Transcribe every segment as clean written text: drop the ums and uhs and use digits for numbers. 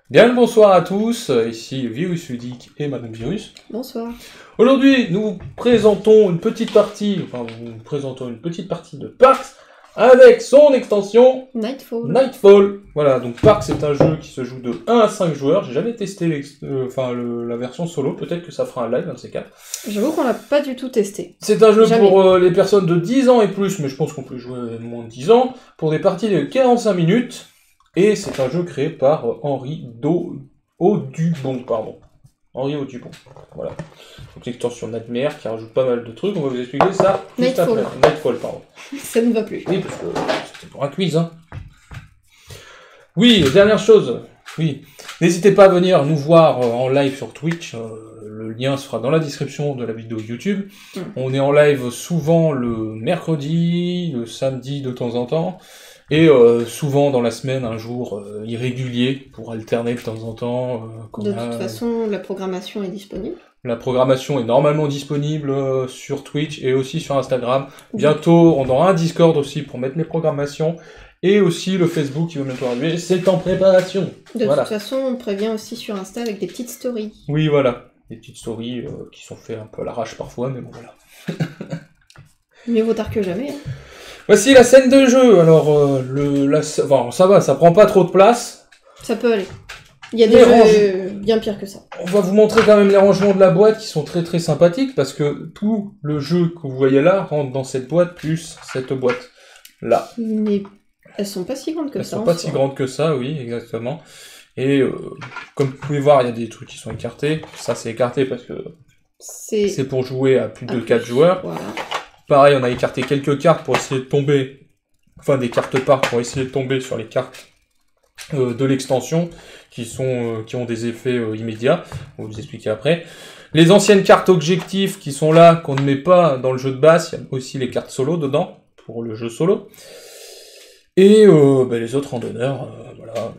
Bien le bonsoir à tous, ici Virus Ludique et Madame Virus. Bonsoir. Aujourd'hui, nous présentons une petite partie, de Parks avec son extension Nightfall. Voilà, donc Parks c'est un jeu qui se joue de 1 à 5 joueurs. J'ai jamais testé la version solo, peut-être que ça fera un live, un de ces quatre. J'avoue qu'on l'a pas du tout testé. C'est un jeu pour les personnes de 10 ans et plus, mais je pense qu'on peut jouer moins de 10 ans, pour des parties de 45 minutes. Et c'est un jeu créé par Henri Audubon, Henri Audubon, voilà. Donc l'extension Nightmare qui rajoute pas mal de trucs, on va vous expliquer ça juste après. Nightfall, pardon. Ça ne va plus. Oui, parce que c'était pour un quiz, hein. Oui, dernière chose, oui. N'hésitez pas à venir nous voir en live sur Twitch, le lien sera dans la description de la vidéo YouTube. On est en live souvent le mercredi, le samedi de temps en temps. Et souvent dans la semaine, un jour irrégulier, pour alterner de temps en temps. De toute façon, la programmation est disponible. La programmation est normalement disponible sur Twitch et aussi sur Instagram. Bientôt, on aura un Discord aussi pour mettre les programmations. Et aussi le Facebook qui va bientôt arriver. C'est en préparation. De toute façon, on prévient aussi sur Insta avec des petites stories. Oui, voilà. Des petites stories qui sont faites un peu à l'arrache parfois, mais bon, voilà. Mieux vaut tard que jamais. Hein. Voici la scène de jeu. Alors, ça va, ça prend pas trop de place. Ça peut aller. Il y a des jeux bien pires que ça. On va vous montrer quand même les rangements de la boîte qui sont très très sympathiques parce que tout le jeu que vous voyez là rentre dans cette boîte plus cette boîte là. Mais elles sont pas si grandes que ça. Elles sont pas si grandes que ça, oui, exactement. Et comme vous pouvez voir, il y a des trucs qui sont écartés. Ça, c'est écarté parce que c'est pour jouer à plus de 4 joueurs. Voilà. Pareil, on a écarté quelques cartes pour essayer de tomber, des cartes parcs pour essayer de tomber sur les cartes de l'extension qui ont des effets immédiats. On va vous expliquer après. Les anciennes cartes objectifs qui sont là, qu'on ne met pas dans le jeu de base. Il y a aussi les cartes solo dedans, pour le jeu solo. Et les autres randonneurs, voilà.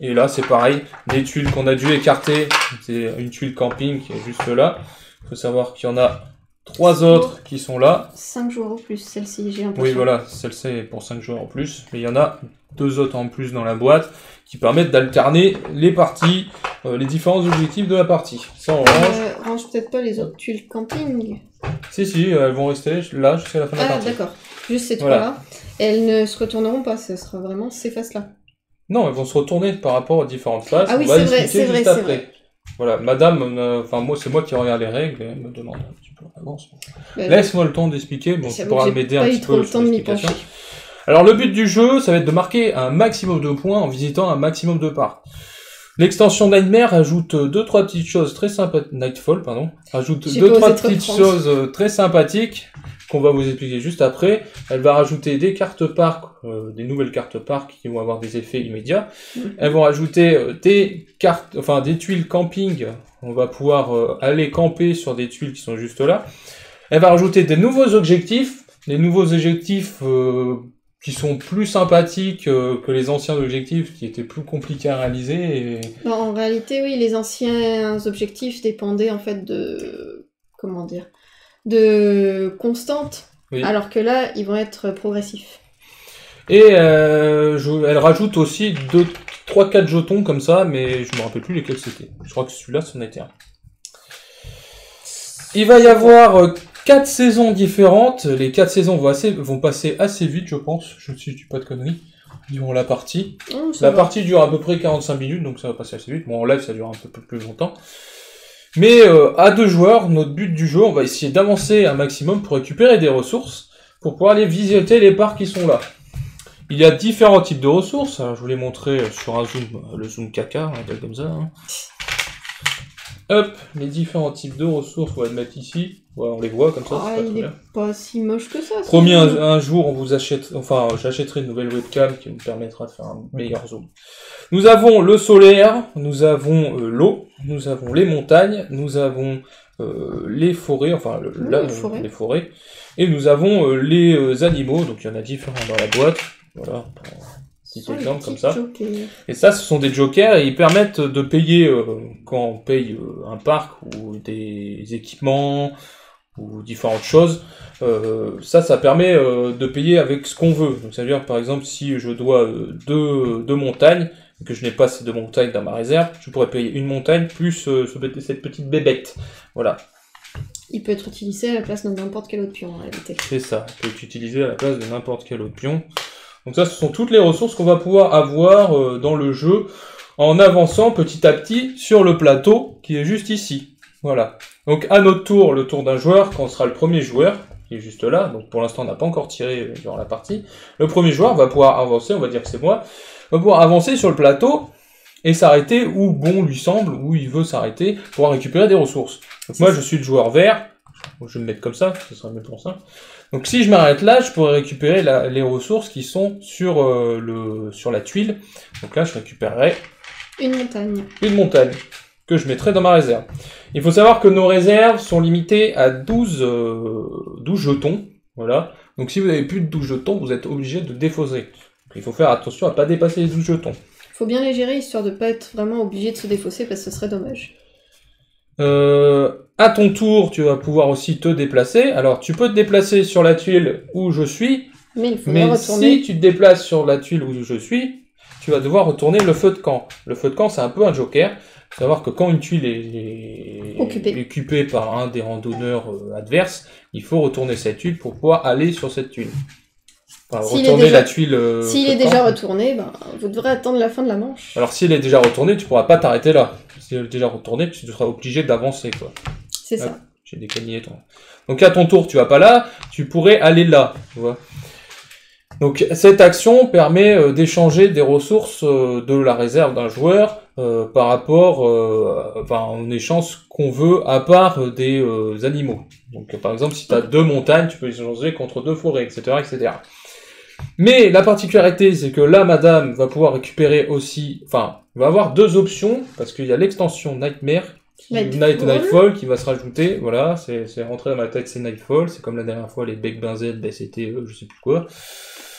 Et là, c'est pareil, les tuiles qu'on a dû écarter, c'est une tuile camping qui est juste là. Il faut savoir qu'il y en a 3 autres qui sont là. 5 joueurs en plus, celle-ci, j'ai l'impression. Oui, voilà, celle-ci est pour 5 joueurs en plus. Mais il y en a 2 autres en plus dans la boîte qui permettent d'alterner les parties, les différents objectifs de la partie. Ça, on range peut-être pas les autres tuiles camping. Si, elles vont rester là jusqu'à la fin de la partie. Ah, d'accord. Juste ces trois-là. Elles ne se retourneront pas, ce sera vraiment ces faces-là. Non, elles vont se retourner par rapport aux différentes faces. Ah oui, c'est vrai, c'est vrai, c'est vrai. Voilà, madame, c'est moi qui regarde les règles et elle me demande un petit peu en avance. Laisse-moi le temps d'expliquer, bon, tu pourras m'aider un petit peu sur l'explication. Alors, le but du jeu, ça va être de marquer un maximum de points en visitant un maximum de parcs. L'extension Nightmare ajoute 2-3 petites choses très sympathiques. Nightfall, pardon. Ajoute 2-3 petites choses très sympathiques qu'on va vous expliquer juste après. Elle va rajouter des cartes parcs, des nouvelles cartes parcs qui vont avoir des effets immédiats. Elles vont rajouter des tuiles camping. On va pouvoir aller camper sur des tuiles qui sont juste là. Elle va rajouter des nouveaux objectifs. Des nouveaux objectifs qui sont plus sympathiques que les anciens objectifs qui étaient plus compliqués à réaliser. Non, en réalité, oui, les anciens objectifs dépendaient en fait de... Comment dire ? De constante, oui. Alors que là, ils vont être progressifs. Et elle rajoute aussi 3-4 jetons comme ça, mais je me rappelle plus lesquels c'était. Je crois que celui-là, c'en était un. Il va y avoir 4 saisons différentes. Les 4 saisons vont passer assez vite, je pense. Je ne dis pas de conneries. Durant la partie. La partie dure à peu près 45 minutes, donc ça va passer assez vite. Bon, en live, ça dure un peu plus longtemps. Mais à 2 joueurs, notre but du jeu, on va essayer d'avancer un maximum pour récupérer des ressources, pour pouvoir aller visiter les parcs qui sont là. Il y a différents types de ressources. Alors, je vous les montrer sur un zoom, le zoom caca, on appelle comme ça. Hein. Hop, les différents types de ressources, on va les mettre ici. Ouais, on les voit comme ça. Il est pas si moche que ça. Promis, un jour, on vous j'achèterai une nouvelle webcam qui nous permettra de faire un meilleur zoom. Nous avons le solaire, nous avons l'eau, nous avons les montagnes, nous avons les forêts, les forêts, et nous avons les animaux, donc il y en a différents dans la boîte. Voilà, petit exemple comme ça. Jokers. Et ça, ce sont des jokers et ils permettent de payer, quand on paye un parc ou des équipements ou différentes choses, ça permet de payer avec ce qu'on veut. Donc ça veut dire par exemple si je dois deux montagnes, que je n'ai pas ces 2 montagnes dans ma réserve, je pourrais payer une montagne plus cette petite bébête. Voilà. Il peut être utilisé à la place de n'importe quel autre pion, en réalité. C'est ça, il peut être utilisé à la place de n'importe quel autre pion. Donc ça, ce sont toutes les ressources qu'on va pouvoir avoir dans le jeu, en avançant petit à petit sur le plateau qui est juste ici. Voilà. Donc à notre tour, le tour d'un joueur, quand on sera le premier joueur, qui est juste là, donc pour l'instant on n'a pas encore tiré durant la partie, le premier joueur va pouvoir avancer, on va dire que c'est moi, va pouvoir avancer sur le plateau et s'arrêter où bon lui semble, où il veut s'arrêter, pour récupérer des ressources. Donc moi je suis le joueur vert, je vais me mettre comme ça, ce sera mieux pour ça. Donc si je m'arrête là, je pourrais récupérer les ressources qui sont sur la tuile. Donc là je récupérerai une montagne. Une montagne que je mettrai dans ma réserve. Il faut savoir que nos réserves sont limitées à 12 jetons. Voilà. Donc si vous avez plus de 12 jetons, vous êtes obligé de défausser. Donc, il faut faire attention à ne pas dépasser les 12 jetons. Il faut bien les gérer, histoire de ne pas être vraiment obligé de se défausser, parce que ce serait dommage. À ton tour, tu vas pouvoir aussi te déplacer. Alors, tu peux te déplacer sur la tuile où je suis. Mais il faudra retourner. Si tu te déplaces sur la tuile où je suis, tu vas devoir retourner le feu de camp. Le feu de camp, c'est un peu un joker. Il faut savoir que quand une tuile est occupée par un des randonneurs adverses, il faut retourner cette tuile pour pouvoir aller sur cette tuile. Enfin, retourner la tuile. S'il est déjà retourné, ben, vous devrez attendre la fin de la manche. Alors s'il est déjà retourné, tu pourras pas t'arrêter là. S'il est déjà retourné, tu seras obligé d'avancer, quoi. C'est ça. J'ai décagné ton. Donc à ton tour, tu vas pas là, tu pourrais aller là, tu vois. Donc cette action permet d'échanger des ressources de la réserve d'un joueur par rapport, en échange qu'on veut à part des animaux. Donc par exemple, si tu as 2 montagnes, tu peux les échanger contre 2 forêts, etc., etc. Mais la particularité, c'est que là, madame va pouvoir récupérer aussi, va avoir 2 options, parce qu'il y a l'extension Nightmare, Nightfall qui va se rajouter, voilà, c'est rentré dans ma tête, c'est Nightfall, c'est comme la dernière fois, les Beck Benzel, c'était je sais plus quoi.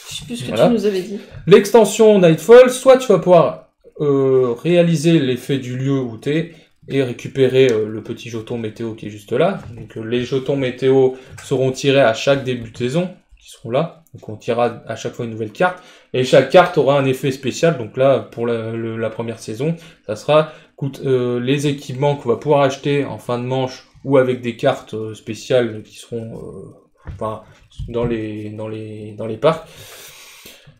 Je sais plus ce que tu nous avais dit. L'extension Nightfall, soit tu vas pouvoir réaliser l'effet du lieu où t'es, et récupérer le petit jeton météo qui est juste là. Donc les jetons météo seront tirés à chaque début de saison, qui seront là. Donc on tirera à chaque fois une nouvelle carte, et chaque carte aura un effet spécial. Donc là, pour la première saison, ça sera les équipements qu'on va pouvoir acheter en fin de manche, ou avec des cartes spéciales qui seront dans les parcs.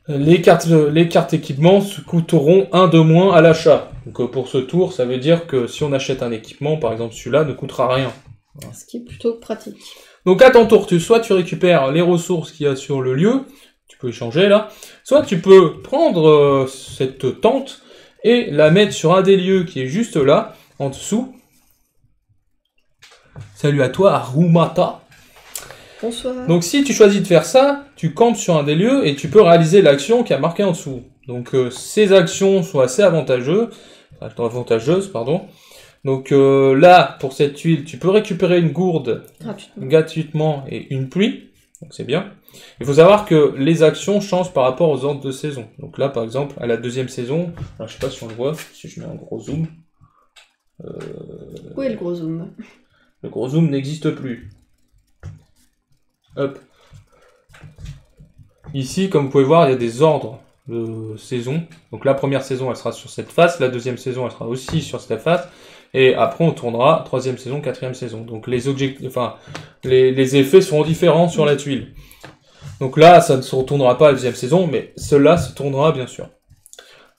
Les cartes équipements coûteront 1 de moins à l'achat. Donc pour ce tour, ça veut dire que si on achète un équipement, par exemple celui-là, ne coûtera rien. Voilà. Ce qui est plutôt pratique. Donc à ton tour, soit tu récupères les ressources qu'il y a sur le lieu, tu peux échanger là, soit tu peux prendre cette tente et la mettre sur un des lieux qui est juste là, en dessous. Salut à toi, Arumata. Bonsoir. Donc si tu choisis de faire ça, tu campes sur un des lieux et tu peux réaliser l'action qui a marqué en dessous. Donc ces actions sont assez avantageuses. Donc là, pour cette tuile, tu peux récupérer une gourde gratuitement et une pluie. Donc c'est bien. Il faut savoir que les actions changent par rapport aux ordres de saison. Donc là, par exemple, à la 2e saison, alors je sais pas si on le voit, si je mets un gros zoom. Où est le gros zoom? Le gros zoom n'existe plus. Hop. Ici, comme vous pouvez voir, il y a des ordres de saison. Donc la première saison, elle sera sur cette face. La 2e saison, elle sera aussi sur cette face. Et après, on tournera 3e saison, 4e saison. Donc les effets seront différents sur la tuile. Donc là, ça ne se retournera pas à la 2e saison, mais cela se tournera bien sûr.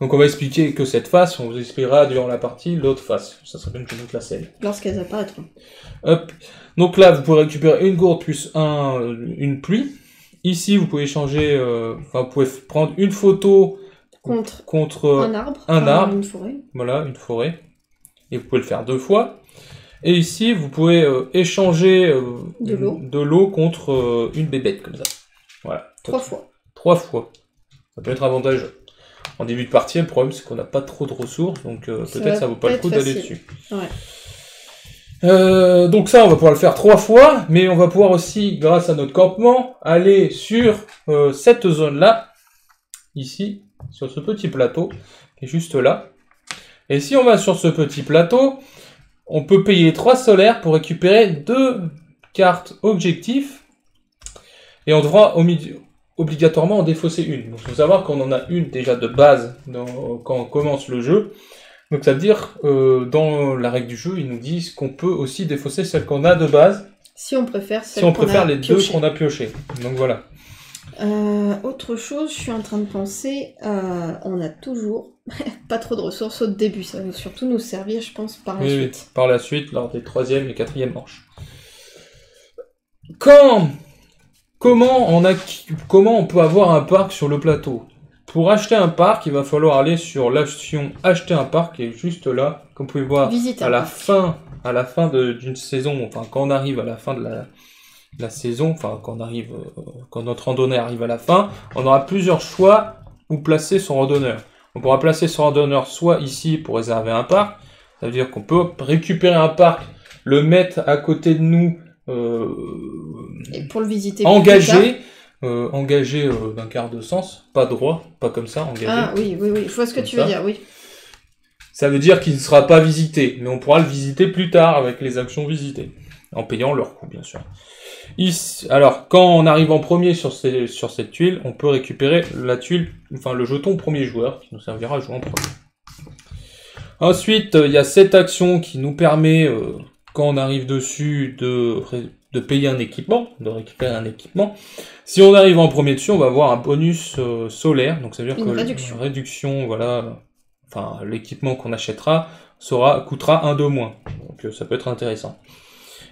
Donc on va expliquer que cette face, on vous expliquera durant la partie l'autre face. Ça serait bien que je montre la scène. Lorsqu'elles apparaîtront. Hop. Donc là, vous pouvez récupérer une gourde plus une pluie. Ici, vous pouvez changer, vous pouvez prendre une photo contre un arbre. Une forêt. Voilà, une forêt. Et vous pouvez le faire 2 fois. Et ici, vous pouvez échanger de l'eau contre une bébête, comme ça. Voilà. 3 fois. 3 fois. Ça peut être avantageux. En début de partie, le problème, c'est qu'on n'a pas trop de ressources, donc peut-être ça vaut pas le coup d'aller dessus. Ouais. Donc ça, on va pouvoir le faire 3 fois, mais on va pouvoir aussi, grâce à notre campement, aller sur cette zone-là, ici, sur ce petit plateau, qui est juste là. Et si on va sur ce petit plateau, on peut payer 3 solaires pour récupérer 2 cartes objectifs, et on devra obligatoirement en défausser une. Donc il faut savoir qu'on en a une déjà de base quand on commence le jeu. Donc ça veut dire, dans la règle du jeu, ils nous disent qu'on peut aussi défausser celle qu'on a de base. Si on préfère les deux qu'on a pioché. Donc voilà. Autre chose, je suis en train de penser, on a toujours pas trop de ressources au début, ça va surtout nous servir, je pense, par la suite. Oui, par la suite, lors des 3e et 4e manches. Comment on peut avoir un parc sur le plateau? Pour acheter un parc, il va falloir aller sur l'option acheter un parc, qui est juste là, comme vous pouvez voir, à la fin d'une saison, enfin quand on arrive à la fin de la saison, enfin quand notre randonneur arrive à la fin, on aura plusieurs choix où placer son randonneur. On pourra placer son randonneur soit ici pour réserver un parc, ça veut dire qu'on peut récupérer un parc, le mettre à côté de nous, et pour le visiter engagé d'un quart de sens, pas droit, pas comme ça, engagé. Ah oui, je vois ce que tu veux dire, oui. Ça veut dire qu'il ne sera pas visité, mais on pourra le visiter plus tard avec les actions visitées, en payant leur coût, bien sûr. Ici, alors, quand on arrive en premier sur cette tuile, on peut récupérer la tuile, enfin le jeton premier joueur, qui nous servira à jouer en premier. Ensuite, il y a cette action qui nous permet, quand on arrive dessus, de payer un équipement, de récupérer un équipement. Si on arrive en premier dessus, on va avoir un bonus solaire, donc ça veut dire que la réduction, voilà, enfin l'équipement qu'on achètera coûtera 1 de moins, donc ça peut être intéressant.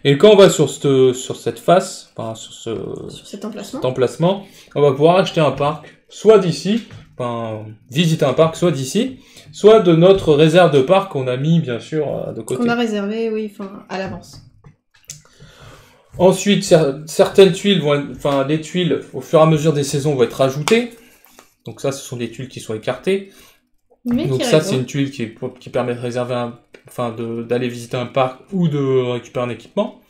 Et quand on va sur cette face, enfin sur cet emplacement, on va pouvoir acheter un parc, soit d'ici, enfin visiter un parc, soit d'ici, soit de notre réserve de parc qu'on a mis bien sûr de côté. Qu'on a réservé, oui, enfin à l'avance. Ensuite, certaines tuiles les tuiles, au fur et à mesure des saisons, vont être ajoutées. Donc ça, ce sont des tuiles qui sont écartées. Donc ça, c'est une tuile qui permet de réserver d'aller visiter un parc ou de récupérer un équipement.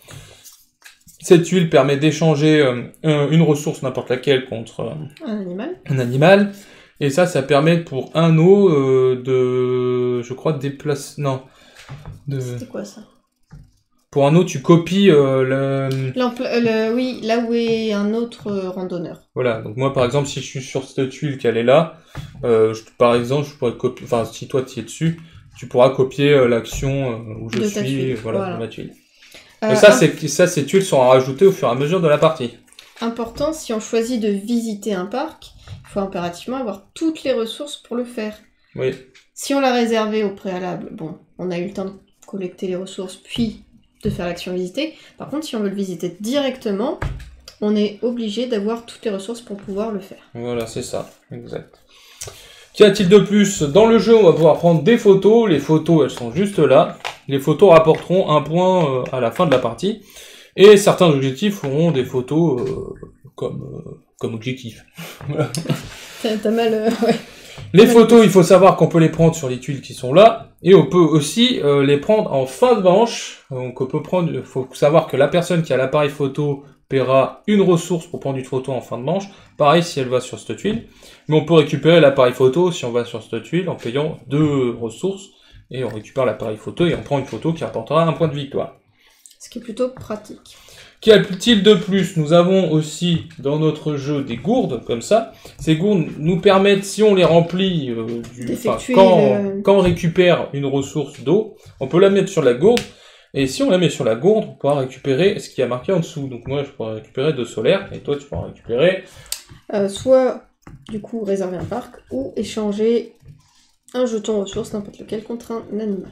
Cette tuile permet d'échanger une ressource, n'importe laquelle, contre un animal. Et ça permet pour un eau je crois, déplacer... Non. C'était quoi ça? Pour un autre, tu copies oui, là où est un autre randonneur. Voilà, donc moi par exemple, si je suis sur cette tuile qu'elle est là, par exemple, je pourrais copier, enfin si toi tu es dessus, tu pourras copier l'action où je suis, voilà, de ma tuile. Ces tuiles sont rajoutées au fur et à mesure de la partie. Important, si on choisit de visiter un parc, il faut impérativement avoir toutes les ressources pour le faire. Oui. Si on l'a réservé au préalable, bon, on a eu le temps de collecter les ressources, puis de faire l'action visiter. Par contre, si on veut le visiter directement, on est obligé d'avoir toutes les ressources pour pouvoir le faire. Voilà, c'est ça, exact. Qu'y a-t-il de plus? Dans le jeu, on va pouvoir prendre des photos. Les photos, elles sont juste là. Les photos rapporteront un point à la fin de la partie. Et certains objectifs auront des photos comme objectif. Voilà. T'as mal... ouais. Les photos, il faut savoir qu'on peut les prendre sur les tuiles qui sont là, et on peut aussi les prendre en fin de manche. Donc il faut savoir que la personne qui a l'appareil photo paiera une ressource pour prendre une photo en fin de manche. Pareil si elle va sur cette tuile. Mais on peut récupérer l'appareil photo si on va sur cette tuile en payant 2 ressources, et on récupère l'appareil photo et on prend une photo qui rapportera un point de victoire. Ce qui est plutôt pratique. Qu'y a-t-il de plus? Nous avons aussi dans notre jeu des gourdes, comme ça. Ces gourdes nous permettent, si on les remplit, quand on récupère une ressource d'eau, on peut la mettre sur la gourde, et si on la met sur la gourde, on pourra récupérer ce qui a marqué en dessous. Donc moi, je pourrais récupérer 2 solaires, et toi, tu pourras récupérer... soit, du coup, réserver un parc, ou échanger un jeton ressource, n'importe lequel, contre un animal.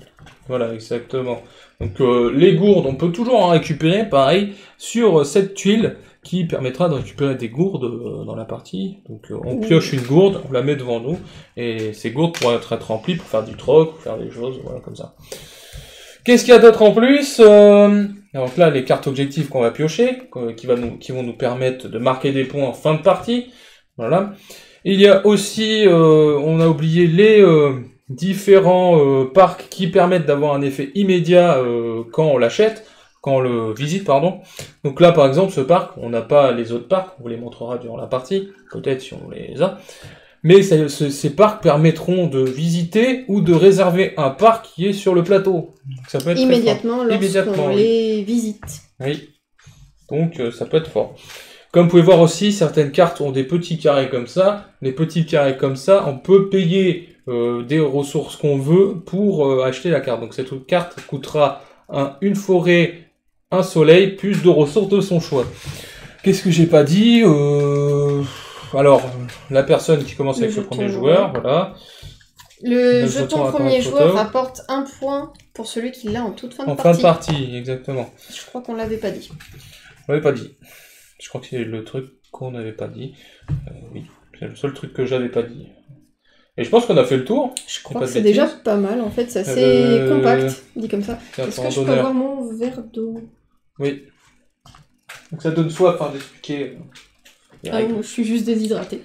Voilà, exactement. Donc les gourdes, on peut toujours en récupérer, pareil, sur cette tuile qui permettra de récupérer des gourdes dans la partie. Donc on pioche une gourde, on la met devant nous, et ces gourdes pourront être remplies pour faire du troc, pour faire des choses, voilà, comme ça. Qu'est-ce qu'il y a d'autre en plus? Donc là, les cartes objectifs qu'on va piocher, qui vont nous permettre de marquer des points en fin de partie. Voilà. Il y a aussi, on a oublié les différents parcs qui permettent d'avoir un effet immédiat quand on l'achète, quand on le visite, pardon. Donc là, par exemple, ce parc, on n'a pas les autres parcs, on vous les montrera durant la partie, peut-être si on les a. Mais ces parcs permettront de visiter ou de réserver un parc qui est sur le plateau. Ça peut être immédiatement lorsqu'on les visite. Oui. Donc ça peut être fort. Comme vous pouvez voir aussi, certaines cartes ont des petits carrés comme ça. Les petits carrés comme ça, on peut payer des ressources qu'on veut pour acheter la carte. Donc cette carte coûtera une forêt, un soleil, plus de ressources de son choix. Qu'est-ce que j'ai pas dit Alors, la personne qui commence avec le premier joueur, voilà. Le jeton premier joueur rapporte 1 point pour celui qui l'a en toute fin de partie. En fin de partie, exactement. Je crois qu'on l'avait pas dit. On l'avait pas dit. Je crois que c'est le truc qu'on n'avait pas dit. Oui, c'est le seul truc que j'avais pas dit. Et je pense qu'on a fait le tour. Je crois que c'est déjà pas mal, en fait, c'est assez compact, dit comme ça. Est-ce que je peux avoir mon verre d'eau? Oui. Donc ça donne soif d'expliquer. Je suis juste déshydratée.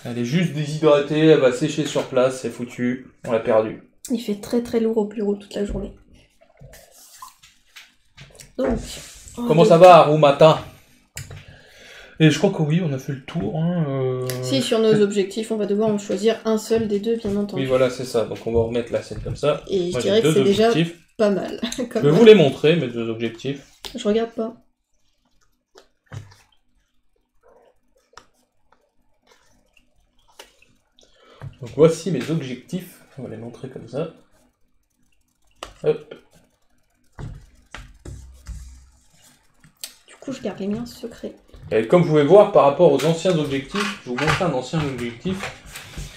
Elle est juste déshydratée, elle va sécher sur place, c'est foutu, on l'a perdu. Il fait très très lourd au bureau toute la journée. Donc... Comment ça va, au matin? Et je crois que oui, on a fait le tour. Si, sur nos objectifs, on va devoir en choisir un seul des deux, bien entendu. Oui, voilà, c'est ça. Donc on va remettre la scène comme ça. Et moi, je dirais que c'est déjà pas mal. Je vais vous les montrer, mes 2 objectifs. Je regarde pas. Donc voici mes objectifs. On va les montrer comme ça. Hop. Du coup, je garde les miens secrets. Et comme vous pouvez voir, par rapport aux anciens objectifs, je vous montre un ancien objectif.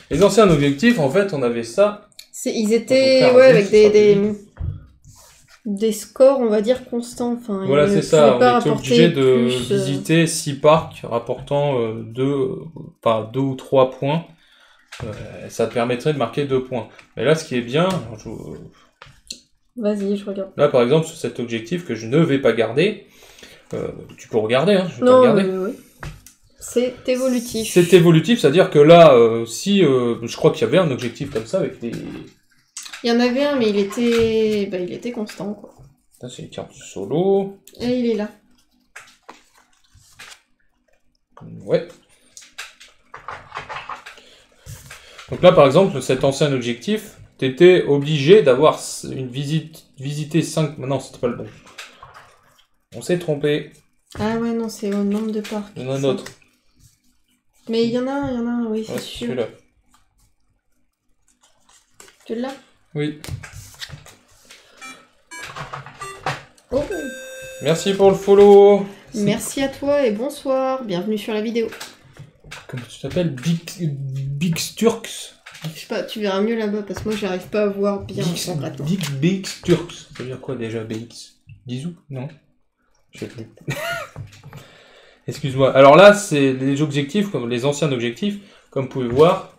Les anciens objectifs, en fait, on avait ça. Ils étaient avec des scores, on va dire, constants. Enfin, voilà, c'est ça. On était obligé de visiter 6 parcs rapportant 2 ou 3 points. Ça permettrait de marquer 2 points. Mais là, ce qui est bien... Vas-y, je regarde. Là, par exemple, sur cet objectif que je ne vais pas garder... tu peux regarder, hein, je vais pas regarder. Oui. C'est évolutif. C'est évolutif, c'est-à-dire que là, je crois qu'il y avait un objectif comme ça avec des... Il y en avait un, mais il était constant, quoi. Ça, c'est une carte solo. Et il est là. Ouais. Donc là, par exemple, cet ancien objectif, t'étais obligé d'avoir visiter 5... Non, c'était pas le bon. On s'est trompé. Ah ouais, non, c'est au nombre de parcs. Il y en a un autre. Mais il y en a un, oui, c'est sûr. Celui-là. Tu l'as? Oui. Oh. Merci pour le follow. Merci à toi et bonsoir. Bienvenue sur la vidéo. Comment tu t'appelles? Big Turks? Je sais pas, tu verras mieux là-bas parce que moi j'arrive pas à voir bien concrètement. Big Turks. Ça veut dire quoi déjà, BX? Disou? Non? Je sais plus. Excuse-moi. Alors là, c'est les objectifs, comme les anciens objectifs, comme vous pouvez voir.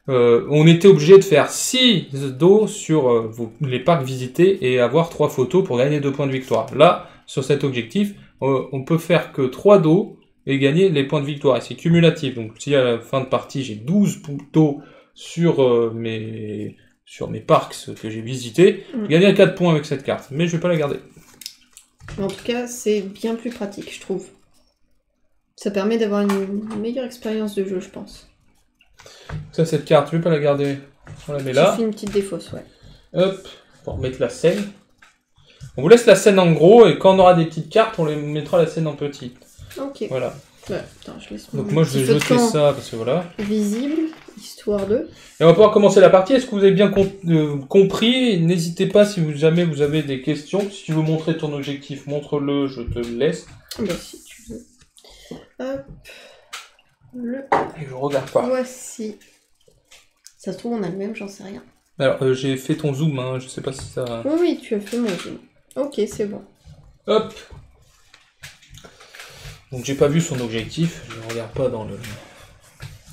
On était obligé de faire 6 dos sur les parcs visités et avoir 3 photos pour gagner 2 points de victoire. Là, sur cet objectif, on peut faire que 3 dos et gagner les points de victoire. Et c'est cumulatif. Donc si à la fin de partie, j'ai 12 dos sur mes parcs que j'ai visités, je gagnerai 4 points avec cette carte. Mais je vais pas la garder. En tout cas, c'est bien plus pratique, je trouve. Ça permet d'avoir une meilleure expérience de jeu, je pense. Ça, cette carte, je vais pas la garder. On la met là. J'ai fait une petite défausse, ouais. Hop, pour remettre la scène. On vous laisse la scène en gros, et quand on aura des petites cartes, on les mettra la scène en petite. Ok. Voilà. Ouais, attends, je laisse donc moi, je vais jeter ça, parce que voilà. Visible, histoire de... Et on va pouvoir commencer la partie. Est-ce que vous avez bien compris? N'hésitez pas si jamais vous avez des questions. Si tu veux montrer ton objectif, montre-le, je te le laisse. Bah, si tu veux. Hop. Et je regarde pas. Voici. Ça se trouve, on a le même, j'en sais rien. Alors, j'ai fait ton zoom, hein, je sais pas si ça... Oui, tu as fait mon zoom. Ok, c'est bon. Hop. Donc, j'ai pas vu son objectif, je regarde pas dans le...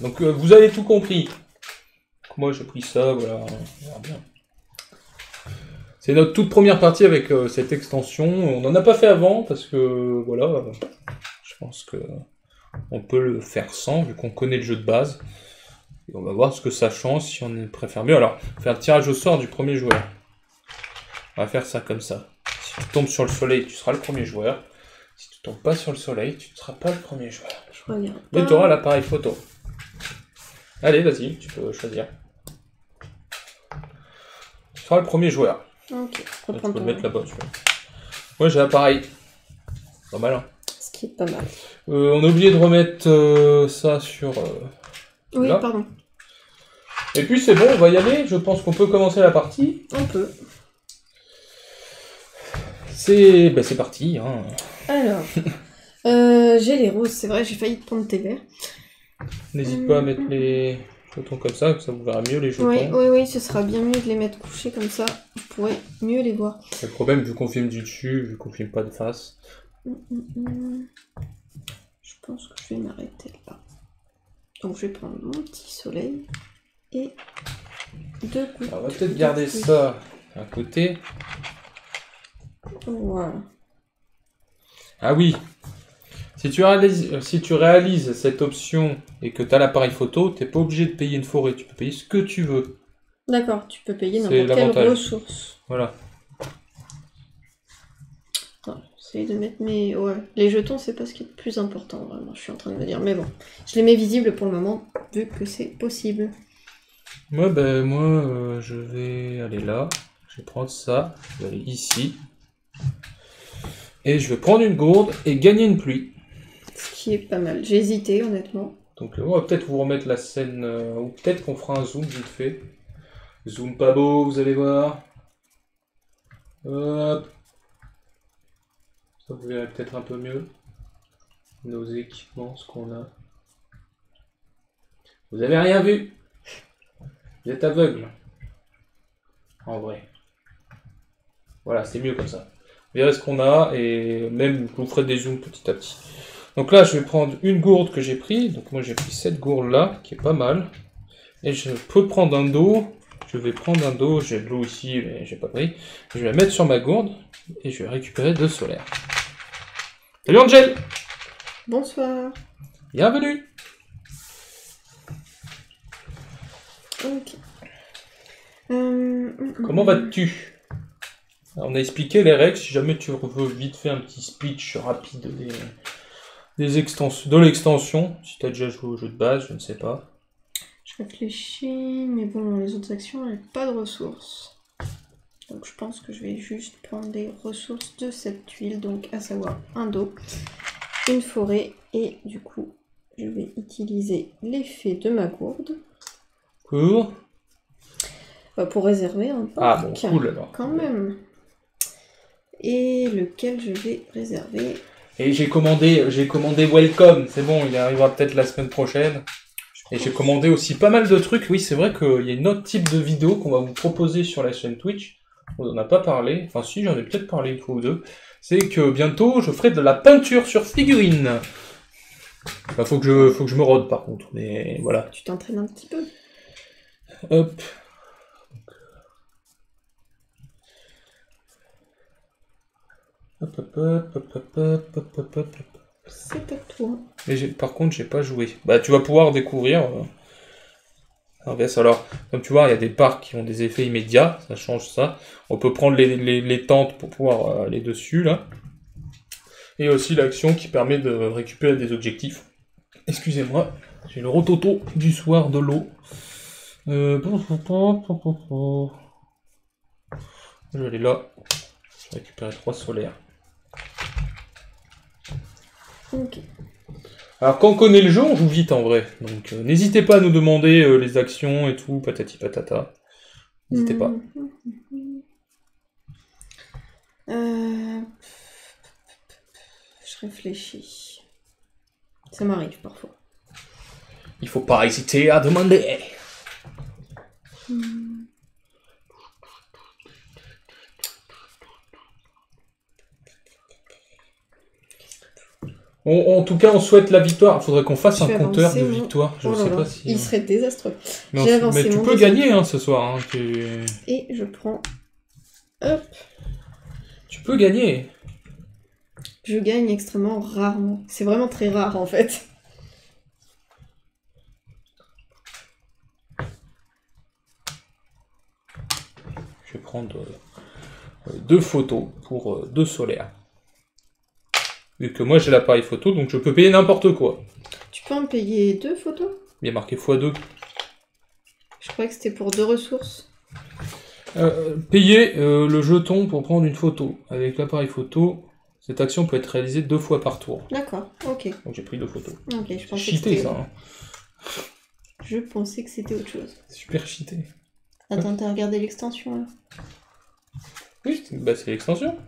Donc, vous avez tout compris. Donc, moi, j'ai pris ça, voilà, on verra bien. C'est notre toute première partie avec cette extension. On n'en a pas fait avant, parce que, voilà, je pense que... on peut le faire sans, vu qu'on connaît le jeu de base. Et on va voir ce que ça change, si on préfère mieux. Alors, faire le tirage au sort du premier joueur. On va faire ça comme ça. Si tu tombes sur le soleil, tu seras le premier joueur. Si tu tombes pas sur le soleil, tu ne seras pas le premier joueur. Je regarde. Mais tu auras l'appareil photo. Allez, vas-y, tu peux choisir. Tu seras le premier joueur. Ok, tu peux le mettre là-bas. Moi, j'ai l'appareil. Pas mal, hein. Ce qui est pas mal. On a oublié de remettre ça sur... oui, là. Pardon. Et puis c'est bon, on va y aller. Je pense qu'on peut commencer la partie. On peut. C'est parti. Hein. Alors, j'ai les roses, c'est vrai, j'ai failli te prendre tes verts. N'hésite pas à mettre les jetons comme ça vous verra mieux les jetons. Oui, ce sera bien mieux de les mettre couchés comme ça, vous pourrez mieux les voir. Le problème, vu qu'on filme du dessus, vu qu'on filme pas de face. Je pense que je vais m'arrêter là. Donc je vais prendre mon petit soleil et 2 gouttes. Alors, on va peut-être garder ça à côté. Voilà. Ah oui, si tu réalises cette option et que tu as l'appareil photo, tu n'es pas obligé de payer une forêt, tu peux payer ce que tu veux. D'accord, tu peux payer n'importe quelle ressource. Voilà. J'essaie de mettre mes... Ouais, les jetons, c'est pas ce qui est le plus important, vraiment, je suis en train de me dire. Mais bon, je les mets visibles pour le moment, vu que c'est possible. Moi, je vais aller là, je vais prendre ça, je vais aller ici. Et je vais prendre une gourde et gagner une pluie. Ce qui est pas mal. J'ai hésité, honnêtement. Donc on va peut-être vous remettre la scène, ou peut-être qu'on fera un zoom vite fait. Zoom pas beau, vous allez voir. Hop. Ça vous verrez peut-être un peu mieux. Nos équipements, ce qu'on a. Vous avez rien vu. Vous êtes aveugle. En vrai. Voilà, c'est mieux comme ça. Vous verrez ce qu'on a et même je vous ferai des zooms petit à petit. Donc là, je vais prendre une gourde que j'ai pris. Donc moi, j'ai pris cette gourde là, qui est pas mal. Et je peux prendre un dos. Je vais prendre un dos. J'ai de l'eau ici, mais j'ai pas pris. Je vais la mettre sur ma gourde et je vais récupérer de solaire. Salut Angel! Bonsoir. Bienvenue! Ok. Comment vas-tu? On a expliqué les règles, si jamais tu veux vite fait un petit speech rapide des extensions, de l'extension, si tu as déjà joué au jeu de base, je ne sais pas. Je réfléchis, mais bon, les autres actions, elles n'ont pas de ressources. Donc je pense que je vais juste prendre les ressources de cette tuile, donc à savoir un dos, une forêt, et du coup, je vais utiliser l'effet de ma gourde. Pour pour réserver un parc. Ah bon, cool alors. Quand même. Et lequel je vais réserver. Et j'ai commandé Welcome, c'est bon, il arrivera peut-être la semaine prochaine. Et j'ai commandé aussi pas mal de trucs. Oui, c'est vrai qu'il y a un autre type de vidéo qu'on va vous proposer sur la chaîne Twitch. On n'en a pas parlé, enfin si, j'en ai peut-être parlé une fois ou deux. C'est que bientôt, je ferai de la peinture sur figurines. Enfin, faut que je me rôde par contre, mais voilà. Tu t'entraînes un petit peu. Hop. C'est à toi. Mais par contre, j'ai pas joué. Bah, tu vas pouvoir découvrir. Alors, comme tu vois, il y a des parcs qui ont des effets immédiats, ça change ça. On peut prendre les tentes pour pouvoir aller dessus, là. Et aussi l'action qui permet de récupérer des objectifs. Excusez-moi, j'ai le rototo du soir de l'eau. Je vais aller là. Je vais récupérer 3 solaires. Ok. Alors quand on connaît le jeu, on joue vite en vrai. Donc n'hésitez pas à nous demander les actions et tout, patati patata. N'hésitez pas. Je réfléchis. Ça m'arrive parfois. Il faut pas hésiter à demander. En tout cas, on souhaite la victoire. Il faudrait qu'on fasse un compteur de victoire. Je sais pas si... Il serait désastreux. Mais tu peux gagner ce soir. Hein, Et je prends... Hop. Tu peux gagner. Je gagne extrêmement rarement. C'est vraiment très rare en fait. Je vais prendre 2 photos pour 2 solaires. Vu que moi j'ai l'appareil photo, donc je peux payer n'importe quoi. Tu peux en payer 2 photos? Il y a marqué x2. Je croyais que c'était pour 2 ressources. Payer le jeton pour prendre une photo. Avec l'appareil photo, Cette action peut être réalisée 2 fois par tour. D'accord, ok. Donc j'ai pris 2 photos. Ok, je pensais cheaté, ça. Hein. Je pensais que c'était autre chose. Super cheaté. Attends, t'as regardé l'extension là? Oui, bah c'est l'extension.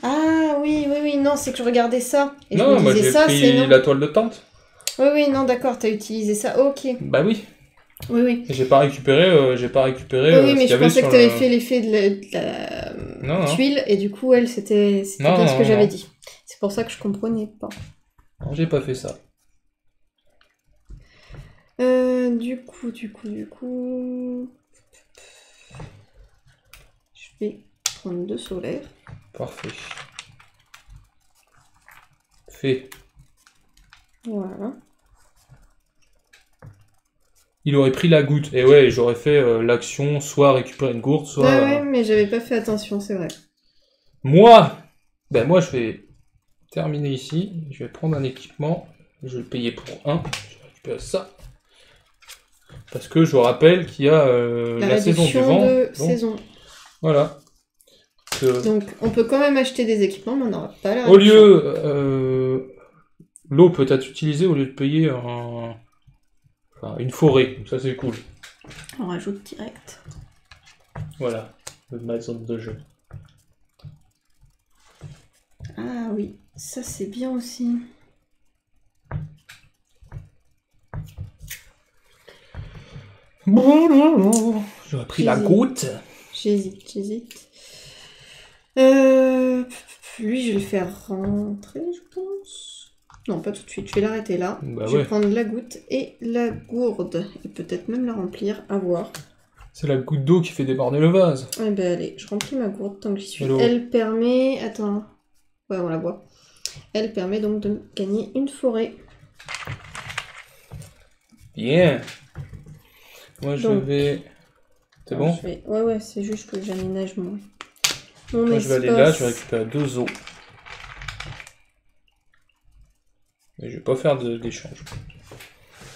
Ah oui, non, c'est que je regardais ça. Et non, je moi j'ai pris la toile de tente. Oui, non, d'accord, t'as utilisé ça, ok. Bah oui. Oui. J'ai pas récupéré. Oui, mais je pensais que t'avais fait l'effet de la tuile, et du coup, elle, c'était bien ce que j'avais dit. C'est pour ça que je comprenais pas. Non, j'ai pas fait ça. Du coup... Je vais prendre 2 solaires. Parfait. Fait. Voilà. Il aurait pris la goutte. Et ouais, j'aurais fait l'action, soit récupérer une gourde, soit... Ouais, mais j'avais pas fait attention, c'est vrai. Moi, je vais terminer ici. Je vais prendre un équipement. Je vais le payer pour 1. Je vais récupérer ça. Parce que je vous rappelle qu'il y a la saison du vent. Saison. Voilà. Donc on peut quand même acheter des équipements, mais on n'aura pas la réduction. Au lieu... l'eau peut être utilisée au lieu de payer une forêt. Ça c'est cool. On rajoute direct. Voilà. Ma zone de jeu. Ah oui, ça c'est bien aussi. J'aurais pris la goutte. J'hésite. Lui, je vais le faire rentrer, je pense. Non, pas tout de suite. Je vais l'arrêter là. Bah je vais prendre la goutte et la gourde. Et peut-être même la remplir, à voir. C'est la goutte d'eau qui fait déborder le vase. Ouais, ben allez, je remplis ma gourde tant que j'y suis. Elle permet... Attends. Ouais, on la voit. Elle permet donc de gagner une forêt. Bien. Moi, je vais... C'est bon? Ouais, c'est juste que j'aménage mon Moi, je vais aller là, je vais récupérer 2 os. Mais je vais pas faire d'échange.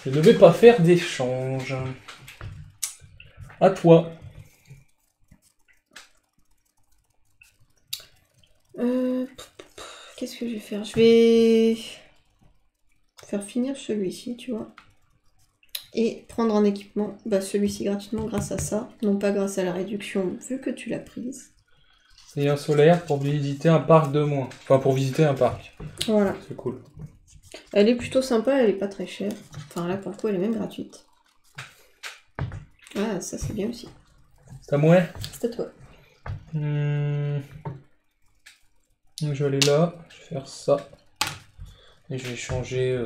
Je ne vais pas faire d'échange. À toi. Qu'est-ce que je vais faire? Je vais faire finir celui-ci, tu vois. Et prendre un équipement, celui-ci gratuitement grâce à ça, non pas grâce à la réduction vu que tu l'as prise. C'est un solaire pour visiter un parc de moins. Enfin, pour visiter un parc. Voilà. C'est cool. Elle est plutôt sympa, elle est pas très chère. Enfin là, pour le coup, elle est même gratuite. Ah, ça c'est bien aussi. C'est à moi? C'est à toi. Je vais aller là, je vais faire ça. Et je vais changer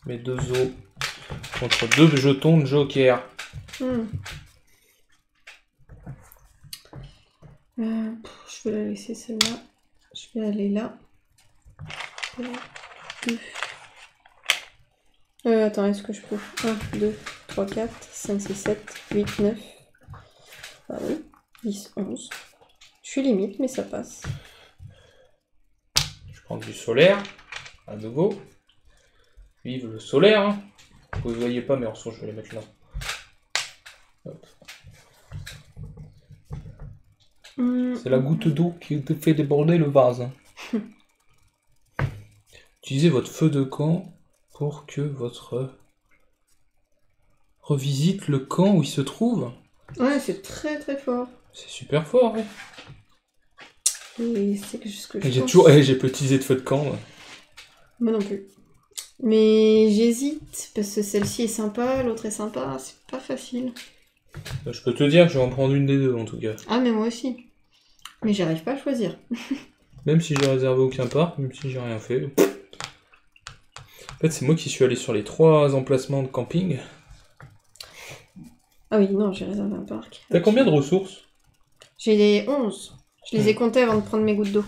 mes 2 os contre 2 jetons de joker. Je vais la laisser celle-là. Je vais aller là. Attends, est-ce que je peux? 1, 2, 3, 4, 5, 6, 7, 8, 9. Ah oui, 10, 11. Je suis limite, mais ça passe. Je prends du solaire, à nouveau. Vive le solaire, hein. Vous ne voyez pas, mais en son, je vais les mettre là. Hop. C'est la goutte d'eau qui te fait déborder le vase. Utilisez votre feu de camp pour que votre revisite le camp où il se trouve. Ouais, c'est très très fort. C'est super fort, ouais. Et c'est juste que je j'ai pense... toujours... j'ai peu utilisé de feu de camp. Ouais. Moi non plus. Mais j'hésite, parce que celle-ci est sympa, l'autre est sympa, c'est pas facile. Je peux te dire que je vais en prendre une des deux, en tout cas. Ah, mais moi aussi. Mais j'arrive pas à choisir. Même si j'ai réservé aucun parc, même si j'ai rien fait. En fait, c'est moi qui suis allé sur les 3 emplacements de camping. Ah oui, non, j'ai réservé un parc. T'as combien de ressources? J'ai les 11. Je les ai comptées avant de prendre mes gouttes d'eau.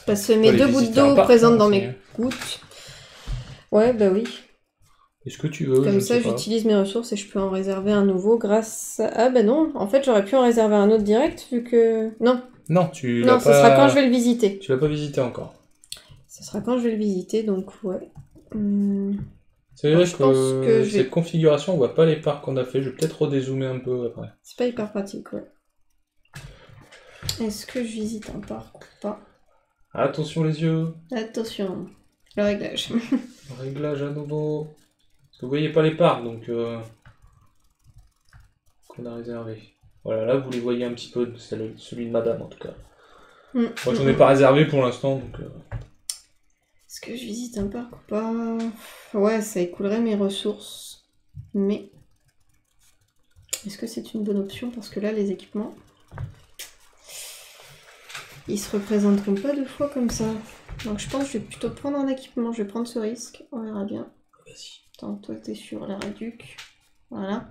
Parce que mes 2 gouttes d'eau présentes dans mes gouttes... Ouais, bah oui. Est-ce que tu veux? Comme ça, j'utilise mes ressources et je peux en réserver un nouveau grâce à... Ah bah non, en fait, j'aurais pu en réserver un autre direct vu que... Non. Non, tu l'as pas... Non, ce sera quand je vais le visiter. Tu l'as pas visité encore. Ce sera quand je vais le visiter, donc ouais. C'est vrai que cette configuration, on voit pas les parcs qu'on a fait. Je vais peut-être redézoomer un peu après. C'est pas hyper pratique, ouais. Est-ce que je visite un parc ou pas? Attention les yeux. Attention. Le réglage. Le réglage à nouveau. Parce que vous voyez pas les parcs, donc... qu'on a réservé. Voilà, là vous les voyez un petit peu, c'est celui de madame en tout cas. Moi j'en ai pas réservé pour l'instant, donc... Est-ce que je visite un parc ou pas? Ouais, ça écoulerait mes ressources. Mais... est-ce que c'est une bonne option? Parce que là, les équipements... ils se représenteront pas deux fois comme ça. Donc je pense que je vais plutôt prendre un équipement. Je vais prendre ce risque. On verra bien. Vas-y. Attends, toi t'es sur la réduc. Voilà.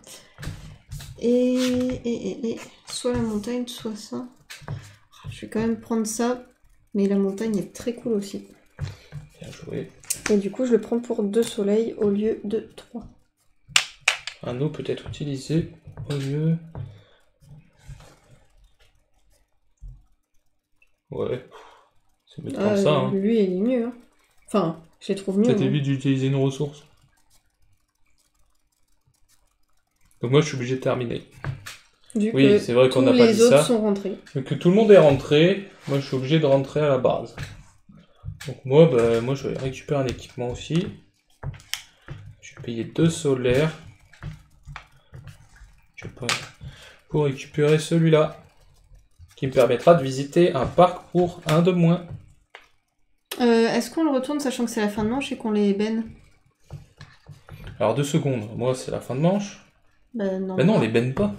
Et... soit la montagne, soit ça. Je vais quand même prendre ça. Mais la montagne est très cool aussi. Bien joué. Et du coup, je le prends pour 2 soleils au lieu de 3. Un eau peut être utilisé au lieu... Ouais. C'est mieux de prendre ça. Hein. Lui, il est mieux. Hein. Enfin, je les trouve mieux. Ça t'évite d'utiliser une ressource. Donc moi, je suis obligé de terminer. Oui, c'est vrai qu'on n'a pas dit ça. Les autres sont rentrés. Mais que tout le monde est rentré, moi, je suis obligé de rentrer à la base. Donc moi, moi je vais récupérer un équipement aussi. Je vais payer 2 solaires. Pour récupérer celui-là. Qui me permettra de visiter un parc pour 1 de moins. Est-ce qu'on le retourne sachant que c'est la fin de manche et qu'on les benne? Alors 2 secondes, moi c'est la fin de manche. Non, on les benne pas.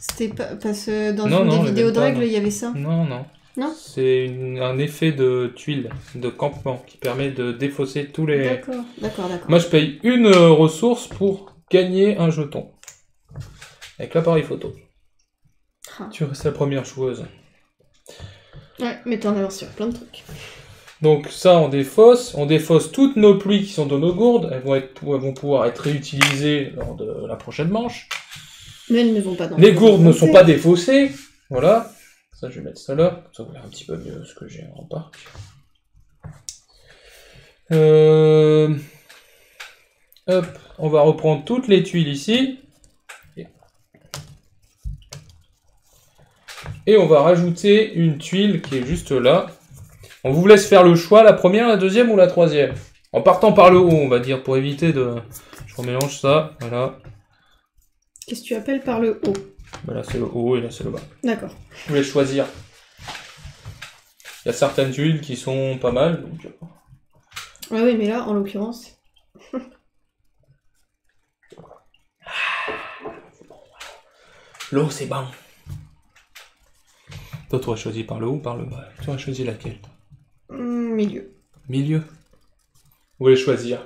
C'était pas... parce que dans une des vidéos de règles, il y avait ça. Non. Non? C'est un effet de tuile, de campement, qui permet de défausser tous les... D'accord. Moi, je paye une ressource pour gagner un jeton. Avec l'appareil photo. Tu restes la première joueuse. Ouais, mais t'en as sur plein de trucs. Donc ça, on défausse. On défausse toutes nos pluies qui sont dans nos gourdes. Elles vont pouvoir être réutilisées lors de la prochaine manche. Mais elles ne vont pas dans les gourdes ne sont pas défaussées. Voilà. Ça, je vais mettre ça là. Ça va faire un petit peu mieux ce que j'ai en parc. Hop. On va reprendre toutes les tuiles ici. Et on va rajouter une tuile qui est juste là. On vous laisse faire le choix, la première, la deuxième ou la troisième. En partant par le haut, on va dire, pour éviter de... Je remélange ça, voilà. Qu'est-ce que tu appelles par le haut? Là c'est le haut et là c'est le bas. D'accord. Vous voulez choisir. Il y a certaines tuiles qui sont pas mal, donc... Ah oui, mais là, en l'occurrence... L'eau, c'est bon. Toi, tu aurais choisi par le haut ou par le bas? Tu aurais choisi laquelle? Milieu. Milieu? Vous voulez choisir.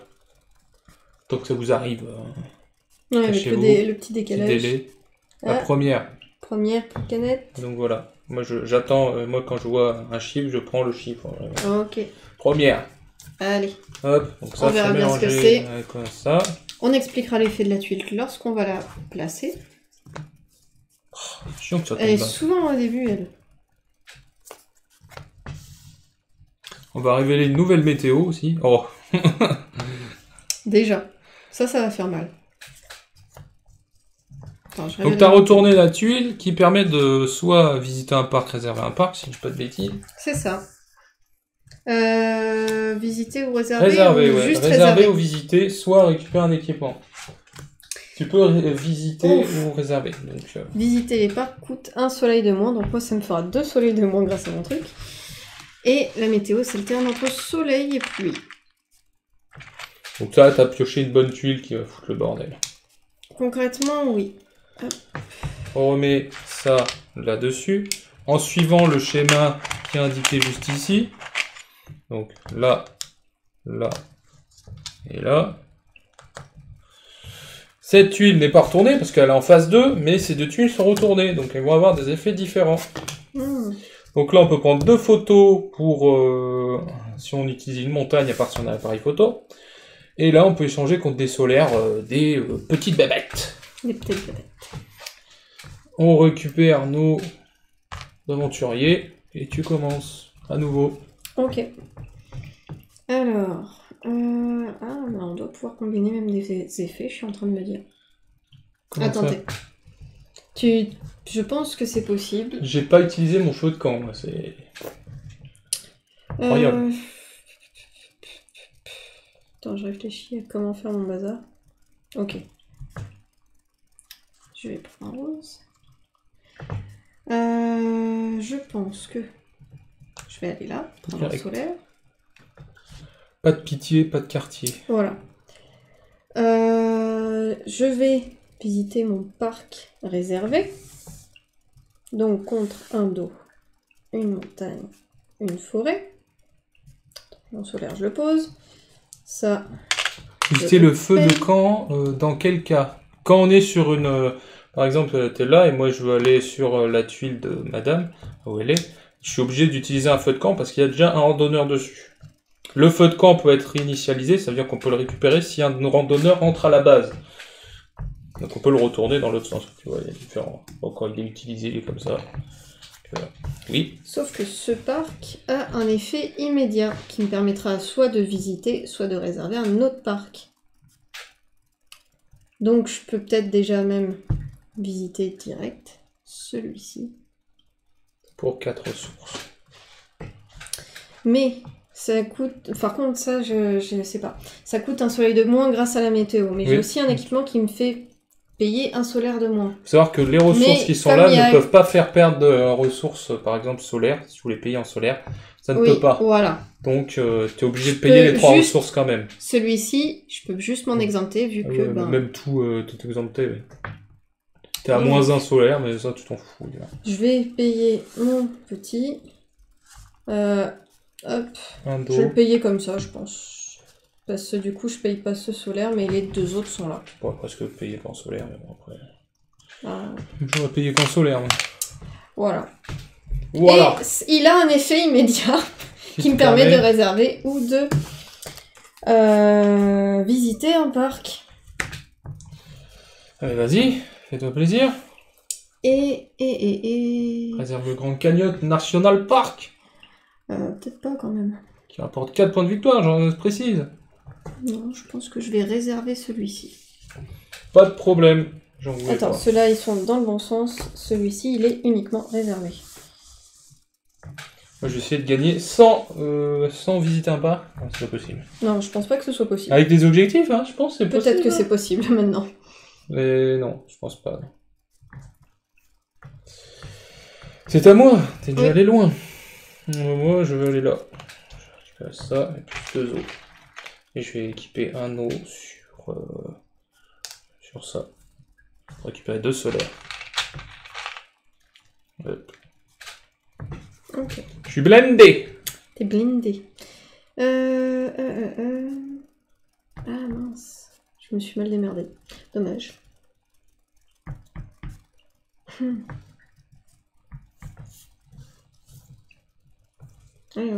Tant que ça vous arrive. Ouais, avec le petit décalage. Petit délai. La première. Première canette. Donc voilà. Moi, j'attends. Moi, quand je vois un chiffre, je prends le chiffre. Ok. Première. Allez. Hop. Donc ça, on verra bien ce que c'est. Comme ça. On expliquera l'effet de la tuile lorsqu'on va la placer. Chiant que ça tombe elle est bas. souvent au début, elle. On va révéler une nouvelle météo aussi. Oh. Déjà. Ça va faire mal. Attends, donc tu as retourné la tuile qui permet de soit visiter un parc, réserver un parc, si je dis pas de bêtises. C'est ça. Visiter ou réserver? Réserver, ou ouais. Juste réserver ou visiter, soit récupérer un équipement. Tu peux visiter ou réserver. Donc, visiter les parcs coûte 1 soleil de moins, donc moi ça me fera 2 soleils de moins grâce à mon truc. Et la météo, c'est le terme entre soleil et pluie. Donc là, t'as pioché une bonne tuile qui va foutre le bordel. Concrètement, oui. Hop. On remet ça là-dessus, en suivant le schéma qui est indiqué juste ici. Donc là, là et là. Cette tuile n'est pas retournée parce qu'elle est en phase 2, mais ces deux tuiles sont retournées, donc elles vont avoir des effets différents. Donc là, on peut prendre 2 photos pour si on utilise une montagne à part si on a un appareil photo. Et là, on peut échanger contre des solaires, des petites babettes. Des petites babettes. On récupère nos aventuriers et tu commences à nouveau. Ok. Alors... on doit pouvoir combiner même des effets, je suis en train de me dire. Comment attendez. Je pense que c'est possible. J'ai pas utilisé mon feu de camp, moi, c'est... incroyable. Attends, je réfléchis à comment faire mon bazar. Ok. Je vais prendre un rose. Je pense que... Je vais aller là, prendre un solaire. Pas de pitié, pas de quartier. Voilà. Je vais visiter mon parc réservé. Donc contre un dos, une montagne, une forêt. Mon solaire, je le pose. Ça. Visiter le feu de camp, dans quel cas? Quand on est sur une... par exemple, t'es là et moi je veux aller sur la tuile de madame, où elle est, je suis obligé d'utiliser un feu de camp parce qu'il y a déjà un randonneur dessus. Le feu de camp peut être initialisé, ça veut dire qu'on peut le récupérer si un de nos randonneurs rentre à la base. Donc on peut le retourner dans l'autre sens. Tu vois, il y a différents... Bon, quand il est utilisé, il est comme ça. Oui. Sauf que ce parc a un effet immédiat qui me permettra soit de visiter, soit de réserver un autre parc. Donc je peux peut-être déjà même visiter direct celui-ci. Pour 4 ressources. Mais ça coûte... Par contre, ça, je sais pas. Ça coûte un soleil de moins grâce à la météo. Mais j'ai aussi un équipement qui me fait payer un solaire de moins. Il faut savoir que les ressources qui sont là ne peuvent pas faire perdre de ressources, par exemple solaires. Si vous les payez en solaire, ça ne peut pas. Voilà. Donc tu es obligé de payer les 3 ressources quand même. Celui-ci, je peux juste m'en exempter vu que... Même tout est exempté. Oui. T'es à moins 1 solaire, mais ça tu t'en fous. Là. Je vais payer mon petit. Hop. Je vais le payer comme ça, je pense. Parce que du coup, je paye pas ce solaire, mais les 2 autres sont là. Je pourrais presque payer qu'en solaire, mais bon après. Ah. J'aurais payé qu'en solaire. Moi. Voilà. Et il a un effet immédiat qui me permet de réserver ou de visiter un Allez, vas-y, fais-toi plaisir. Et... Réserve le Grand Canyon National Park. Peut-être pas quand même. Qui rapporte 4 points de victoire, j'en précise. Non, je pense que je vais réserver celui-ci. Pas de problème. Attends, ceux-là ils sont dans le bon sens. Celui-ci il est uniquement réservé. Moi je vais essayer de gagner sans visiter un parc. Non, c'est pas possible. Non, je pense pas que ce soit possible. Avec des objectifs, hein, je pense que c'est possible. Peut-être que c'est possible maintenant. Mais non, je pense pas. C'est à moi, t'es déjà allé loin. Moi je vais aller là. Je vais ça et puis 2 autres. Et je vais équiper un eau sur ça. Pour récupérer 2 solaires. Hop. Ok. Je suis blindé. T'es blindé. Ah mince. Je me suis mal démerdée. Dommage. Ouais.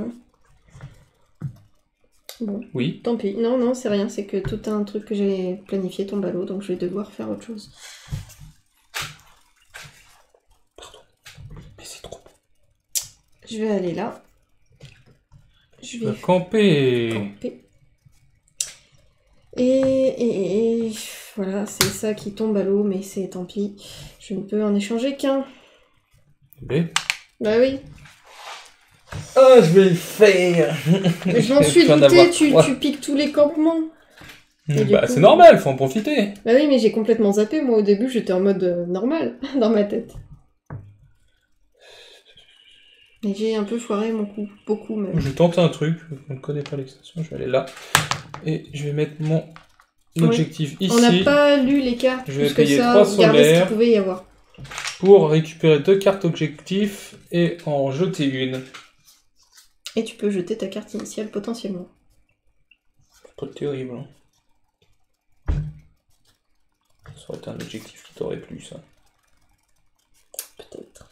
Bon. Oui. Tant pis. Non, c'est rien. C'est que tout un truc que j'ai planifié tombe à l'eau, donc je vais devoir faire autre chose. Pardon. Mais c'est trop. Je vais aller là. Je vais camper. Et voilà, c'est ça qui tombe à l'eau, mais c'est tant pis. Je ne peux en échanger qu'un. Bah oui. Ah, je vais le faire. Je m'en suis douté, tu piques tous les campements. Bah, c'est normal, faut en profiter. Bah oui, mais j'ai complètement zappé. Moi, au début, j'étais en mode normal, dans ma tête. Et j'ai un peu foiré mon coup, beaucoup même. Je tente un truc, on ne connaît pas l'extension, je vais aller là. Et je vais mettre mon objectif ici. On n'a pas lu les cartes, je vais payer 3 solaires ce qu'il pouvait y avoir. Pour récupérer 2 cartes objectifs et en jeter une. Et tu peux jeter ta carte initiale potentiellement. C'est pas terrible. Hein. Ça aurait été un objectif qui t'aurait plu, ça. Peut-être.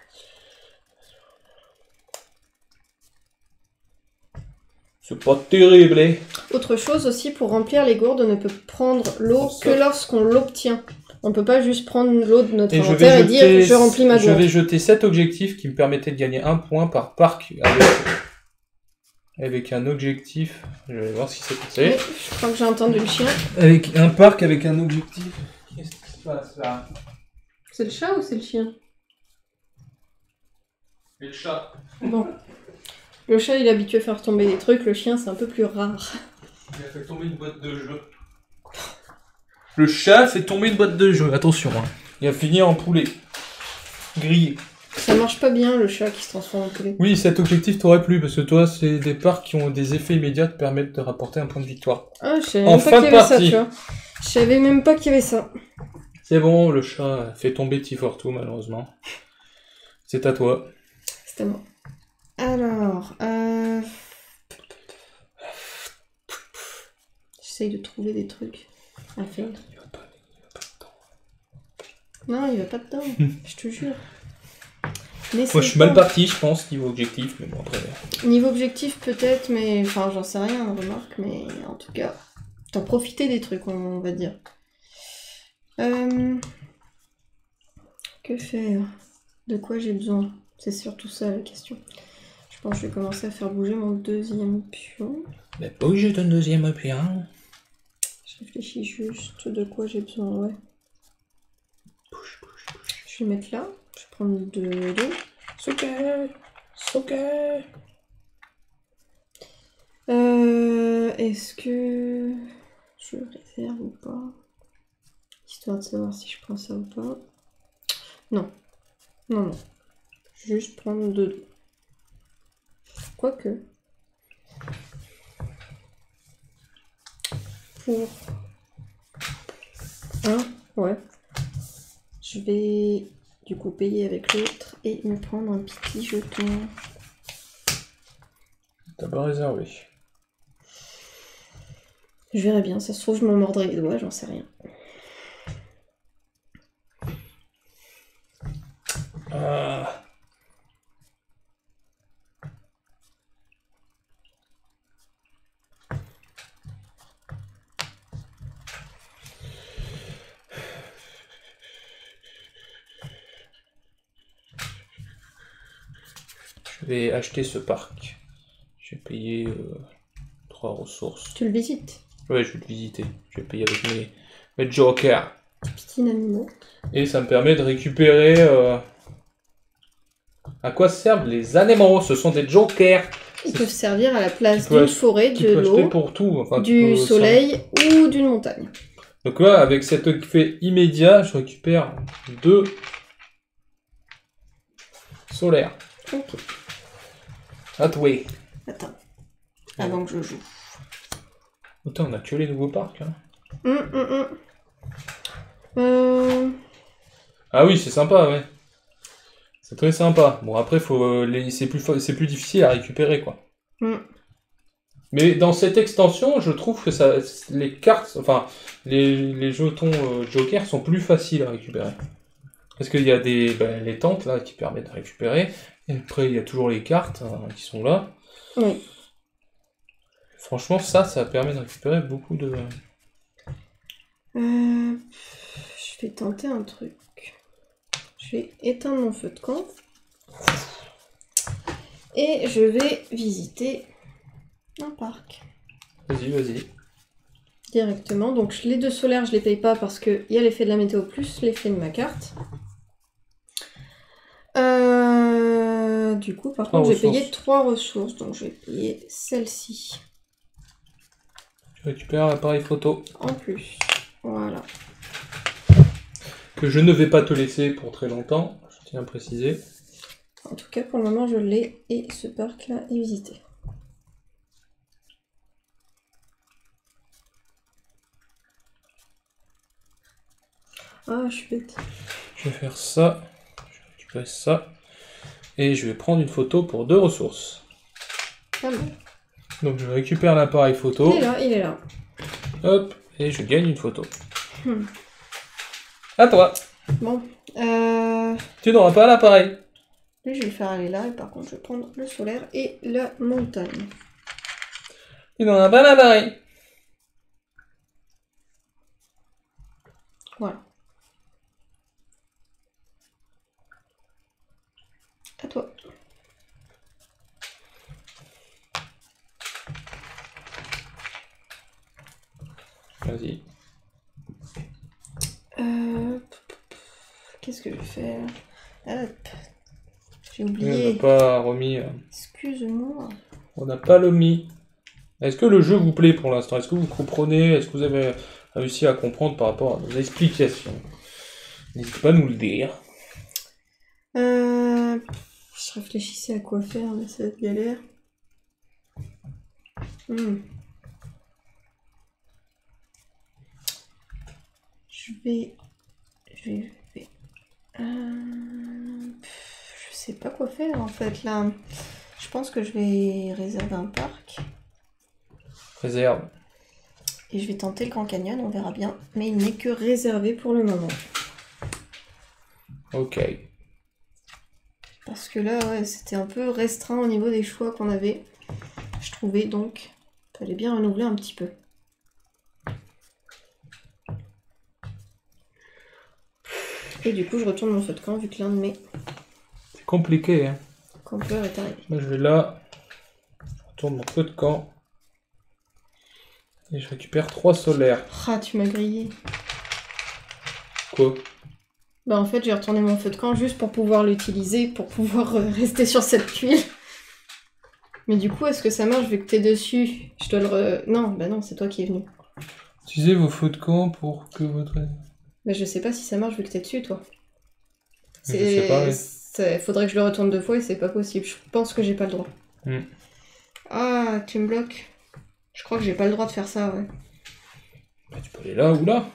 C'est pas terrible, hein. Autre chose aussi, pour remplir les gourdes, on ne peut prendre l'eau que lorsqu'on l'obtient. On ne peut pas juste prendre l'eau de notre inventaire et dire je remplis ma gourde. Je vais jeter 7 objectifs qui me permettaient de gagner 1 point par parc avec un objectif. Je vais voir ce qui s'est passé. Oui, je crois que j'ai entendu le chien. Avec un parc avec un objectif. Qu'est-ce qui se passe là? C'est le chat ou c'est le chien? C'est le chat. Bon. Le chat, il est habitué à faire tomber des trucs, le chien, c'est un peu plus rare. Il a fait tomber une boîte de jeu. Le chat fait tomber une boîte de jeu, attention. Hein. Il a fini en poulet. Grillé. Ça marche pas bien, le chat qui se transforme en poulet. Oui, cet objectif t'aurait plu, parce que toi, c'est des parcs qui ont des effets immédiats qui permettent de rapporter un point de victoire. Ah, je savais même pas qu'il y avait ça, tu vois. Je savais même pas qu'il y avait ça. C'est bon, le chat fait tomber Tifortou, malheureusement. C'est à toi. C'est à moi. Alors, j'essaye de trouver des trucs à faire. Il va pas dedans. Non, il va pas dedans, je te jure. Mais moi, je suis mal parti, je pense, niveau objectif, mais bon, après... Niveau objectif, peut-être, mais... Enfin, j'en sais rien, on remarque, mais en tout cas, t'as profité des trucs, on va dire. Que faire? De quoi j'ai besoin? C'est surtout ça, la question. Je pense que je vais commencer à faire bouger mon deuxième pion. Mais bouge ton deuxième pion. Je réfléchis juste de quoi j'ai besoin, ouais. Bouge. Je vais mettre là. Je vais prendre deux. Soke. Est-ce que je réserve ou pas? Histoire de savoir si je prends ça ou pas. Non. Juste prendre deux. Quoique. Pour un, ouais. Je vais du coup payer avec l'autre et me prendre un petit jeton. T'as pas réservé. Je verrai bien, ça se trouve je m'en mordrai les doigts, j'en sais rien. Je vais acheter ce parc. Je vais payer 3 ressources. Tu le visites? Ouais, je vais le visiter. Je vais payer avec mes jokers. Petit animaux. Et ça me permet de récupérer... À quoi servent les animaux? Ce sont des jokers. Ils peuvent servir à la place d'une forêt, de l'eau, pour tout. Enfin, du soleil ou d'une montagne. Donc là, avec cet effet immédiat, je récupère 2 solaires. Ok. À toi. Attends. Avant que je joue. Attends, on a tué les nouveaux parcs, là. Ah oui, c'est sympa, ouais. C'est très sympa. Bon, après, c'est plus difficile à récupérer, quoi. Mais dans cette extension, je trouve que les cartes, enfin, les jetons Joker sont plus faciles à récupérer. Parce qu'il y a les tentes, là, qui permettent de récupérer. Et après, il y a toujours les cartes qui sont là. Oui. Franchement, ça permet de récupérer beaucoup de... Je vais tenter un truc. Je vais éteindre mon feu de camp. Et je vais visiter un parc. Vas-y. Directement. Donc les 2 solaires, je les paye pas parce qu'il y a l'effet de la météo plus l'effet de ma carte. Du coup, par contre, j'ai payé 3 ressources. Donc je vais payer celle-ci. Tu récupères l'appareil photo. En plus. Voilà. Que je ne vais pas te laisser pour très longtemps, je tiens à préciser. En tout cas, pour le moment, je l'ai et ce parc-là est visité. Ah, je suis bête. Je vais faire ça, je vais récupérer ça, et je vais prendre une photo pour 2 ressources. Ah bon. Donc je récupère l'appareil photo. Il est là. Hop, et je gagne une photo. À toi. Bon. Tu n'auras pas l'appareil. Lui, je vais le faire aller là, et par contre, je vais prendre le solaire et la montagne. Tu n'auras pas l'appareil. Voilà. À toi. Vas-y. qu'est-ce que je vais faire? Hop. J'ai oublié. On n'a pas remis. Excuse-moi. On n'a pas remis. Est-ce que le jeu vous plaît pour l'instant? Est-ce que vous comprenez? Est-ce que vous avez réussi à comprendre par rapport à nos explications? N'hésitez pas à nous le dire. Je réfléchissais à quoi faire, mais ça va être galère. Je sais pas quoi faire en fait là. Je pense que je vais réserver un parc. Réserve. Et je vais tenter le Grand Canyon, on verra bien. Mais il n'est que réservé pour le moment. Ok. Parce que là, ouais, c'était un peu restreint au niveau des choix qu'on avait. Je trouvais donc qu'il fallait bien renouveler un petit peu. Et du coup, je retourne mon feu de camp vu que l'un de mes... C'est compliqué, hein. Campeurs est arrivé. Moi, je vais là. Je retourne mon feu de camp. Et je récupère 3 solaires. Ah, tu m'as grillé. Quoi? Bah en fait, j'ai retourné mon feu de camp juste pour pouvoir l'utiliser, pour pouvoir rester sur cette tuile. Mais du coup, est-ce que ça marche vu que t'es dessus? Je dois le Non, bah non, c'est toi qui es venu. Utilisez vos feux de camp pour que votre... Bah je sais pas si ça marche vu que t'es dessus, toi. Je sais pas, oui. Faudrait que je le retourne 2 fois et c'est pas possible. Je pense que j'ai pas le droit. Ah, tu me bloques. Je crois que j'ai pas le droit de faire ça, ouais. Bah tu peux aller là ou là.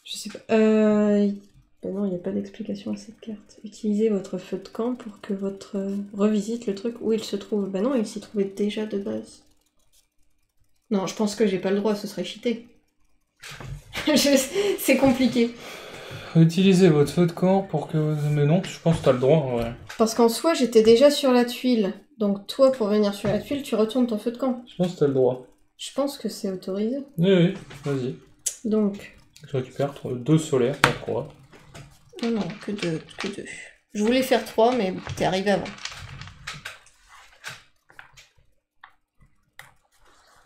Je sais pas. Bah non, il n'y a pas d'explication à cette carte. Utilisez votre feu de camp pour que votre... revisite le truc où il se trouve. Bah non, il s'y trouvait déjà de base. Non, je pense que j'ai pas le droit, ce serait cheaté. C'est compliqué. Utilisez votre feu de camp pour que... Mais non, je pense que t'as le droit, en vrai. Parce qu'en soi, j'étais déjà sur la tuile. Donc toi, pour venir sur la tuile, tu retournes ton feu de camp. Je pense que t'as le droit. Je pense que c'est autorisé. Oui, vas-y. Donc... Je récupère 2 solaires, pas 3. Oh non, que 2. Je voulais faire 3, mais t'es arrivé avant.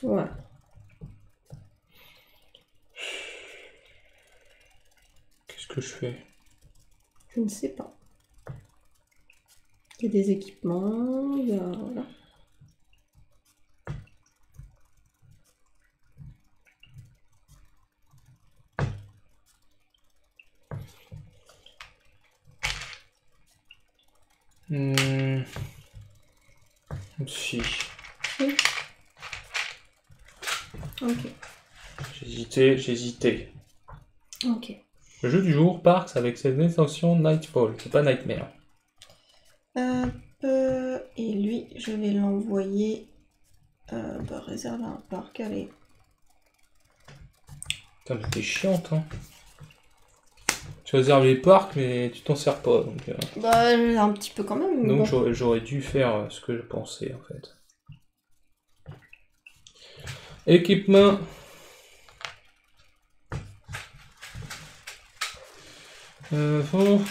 Voilà. Qu'est-ce que je fais? Je ne sais pas. Il y a des équipements, il y a... Voilà. Si. Oui. Ok. J'hésitais. Ok. Le jeu du jour, Parks, avec cette extension Nightfall. C'est pas Nightmare. Et lui, je vais l'envoyer... réserver un parc, allez. Putain, mais t'es chiante, hein. Tu réserves les parcs, mais tu t'en sers pas, donc... Bah, un petit peu quand même. Donc bon. j'aurais dû faire ce que je pensais, en fait. Équipement. Bon.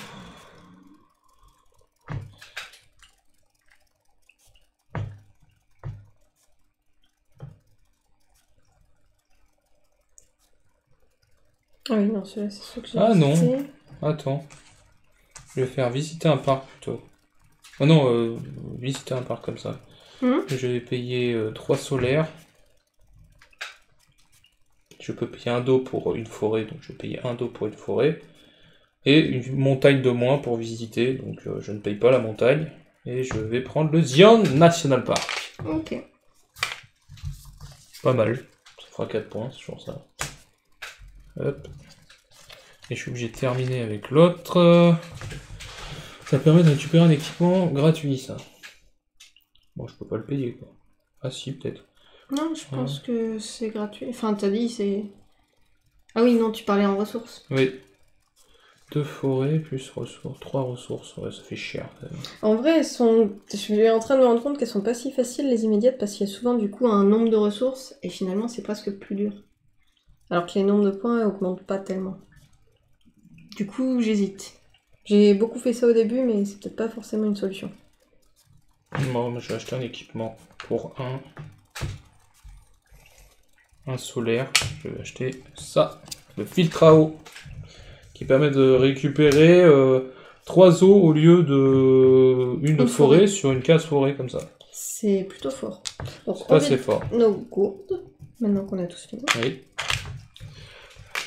Ah oui, non, celui-là, c'est sûr que j'ai Ah visité. non, attends. Je vais faire visiter un parc plutôt. Ah non, visiter un parc comme ça. Je vais payer 3 solaires. Je peux payer un dos pour une forêt, donc je vais payer un dos pour une forêt. Et une montagne de moins pour visiter, donc je ne paye pas la montagne. Et je vais prendre le Zion National Park. Ok. Pas mal. Ça fera 4 points, c'est toujours ça. Hop. Et je suis obligé de terminer avec l'autre. Ça permet de récupérer un équipement gratuit, ça. Bon, je peux pas le payer, quoi. Ah si, peut-être. Non, je pense que c'est gratuit. Enfin, t'as dit, c'est... Ah oui, non, tu parlais en ressources. Oui. 2 forêts plus ressources. 3 ressources. Ouais, ça fait cher. En vrai, elles sont... je suis en train de me rendre compte qu'elles sont pas si faciles, les immédiates, parce qu'il y a souvent, du coup, un nombre de ressources, et finalement, c'est presque plus dur. Alors que les nombres de points augmentent pas tellement. Du coup, j'hésite. J'ai beaucoup fait ça au début, mais c'est peut-être pas forcément une solution. Bon, je vais acheter un équipement pour un solaire. Je vais acheter ça, le filtre à eau, qui permet de récupérer 3 os au lieu de une forêt sur une case forêt comme ça. C'est plutôt fort. C'est pas assez fort. Nos gourdes, maintenant qu'on a tous fini. Oui.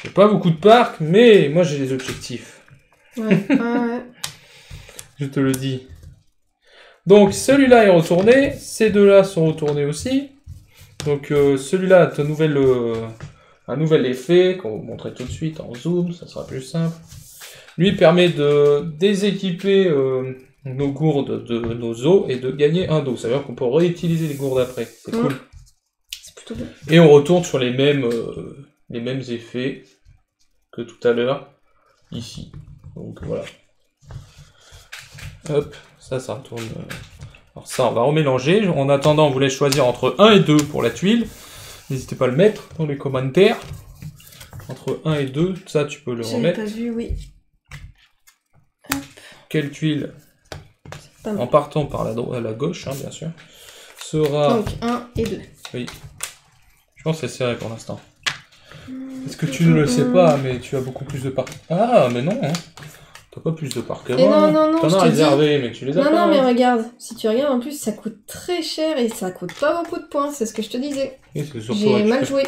J'ai pas beaucoup de parcs, mais moi j'ai des objectifs. Ouais, ouais. Je te le dis. Donc celui-là est retourné, ces deux-là sont retournés aussi. Donc celui-là a un nouvel effet qu'on vous montrer tout de suite en zoom, ça sera plus simple. Lui permet de déséquiper nos gourdes de nos os et de gagner un dos. Ça veut dire qu'on peut réutiliser les gourdes après. C'est cool. C'est plutôt bien. Et on retourne sur les mêmes effets que tout à l'heure, ici. Donc voilà. Hop, ça retourne. Alors ça, on va remélanger. En attendant, on vous laisse choisir entre 1 et 2 pour la tuile. N'hésitez pas à le mettre dans les commentaires. Entre 1 et 2, ça tu peux le remettre. J'avais pas vu, oui. Hop. Quelle tuile, en partant par la gauche, hein, bien sûr, sera... Donc 1 et 2. Oui. Je pense que c'est serré pour l'instant. Est-ce que tu ne le sais pas, mais tu as beaucoup plus de parts... Ah, mais non, hein. T'as pas plus de parts que moi. Non, t'en as réservé, mais tu les as pas. Non, mais regarde, si tu regardes, en plus, ça coûte très cher et ça coûte pas beaucoup de points, c'est ce que je te disais. Oui, j'ai mal joué.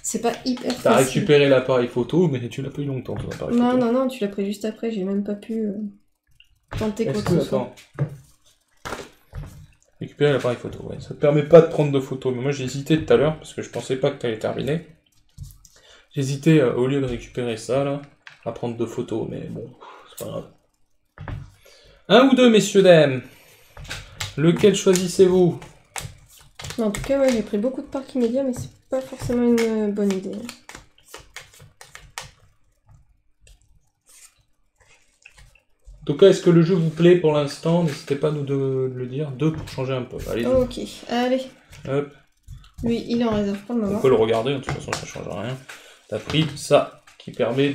C'est pas hyper facile. T'as récupéré l'appareil photo, mais tu l'as pas eu longtemps, ton appareil photo. Non, tu l'as pris juste après, j'ai même pas pu tenter quoi que ce soit. Récupérer l'appareil photo, ouais. Ça te permet pas de prendre de photos, mais moi j'ai hésité tout à l'heure, parce que je pensais pas que t'allais terminer. J'hésitais, au lieu de récupérer ça, là, à prendre de photos, mais bon, c'est pas grave. 1 ou 2, messieurs, dames. Lequel choisissez-vous? En tout cas, ouais, j'ai pris beaucoup de parcs immédiats, mais c'est pas forcément une bonne idée. En tout cas, est-ce que le jeu vous plaît pour l'instant? N'hésitez pas à nous de le dire. 2 pour changer un peu. Allez. Ok, allez. Hop. Lui, il est en réserve pour le moment. On peut le regarder, de toute façon ça change rien. T'as pris ça, qui permet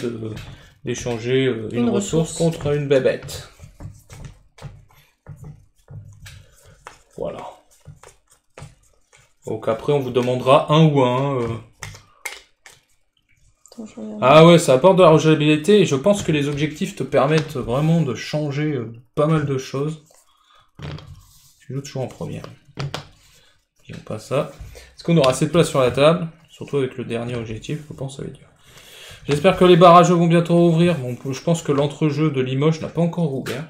d'échanger une ressource contre une bébête. Voilà. Donc après, on vous demandera un ou un. Ah ouais, ça apporte de la rejouabilité et je pense que les objectifs te permettent vraiment de changer pas mal de choses. Tu joues toujours en première. Disons pas ça. Est-ce qu'on aura assez de place sur la table? Surtout avec le dernier objectif, je pense que ça va être dur. J'espère que les barrages vont bientôt ouvrir. Bon, je pense que l'entrejeu de Limoges n'a pas encore ouvert.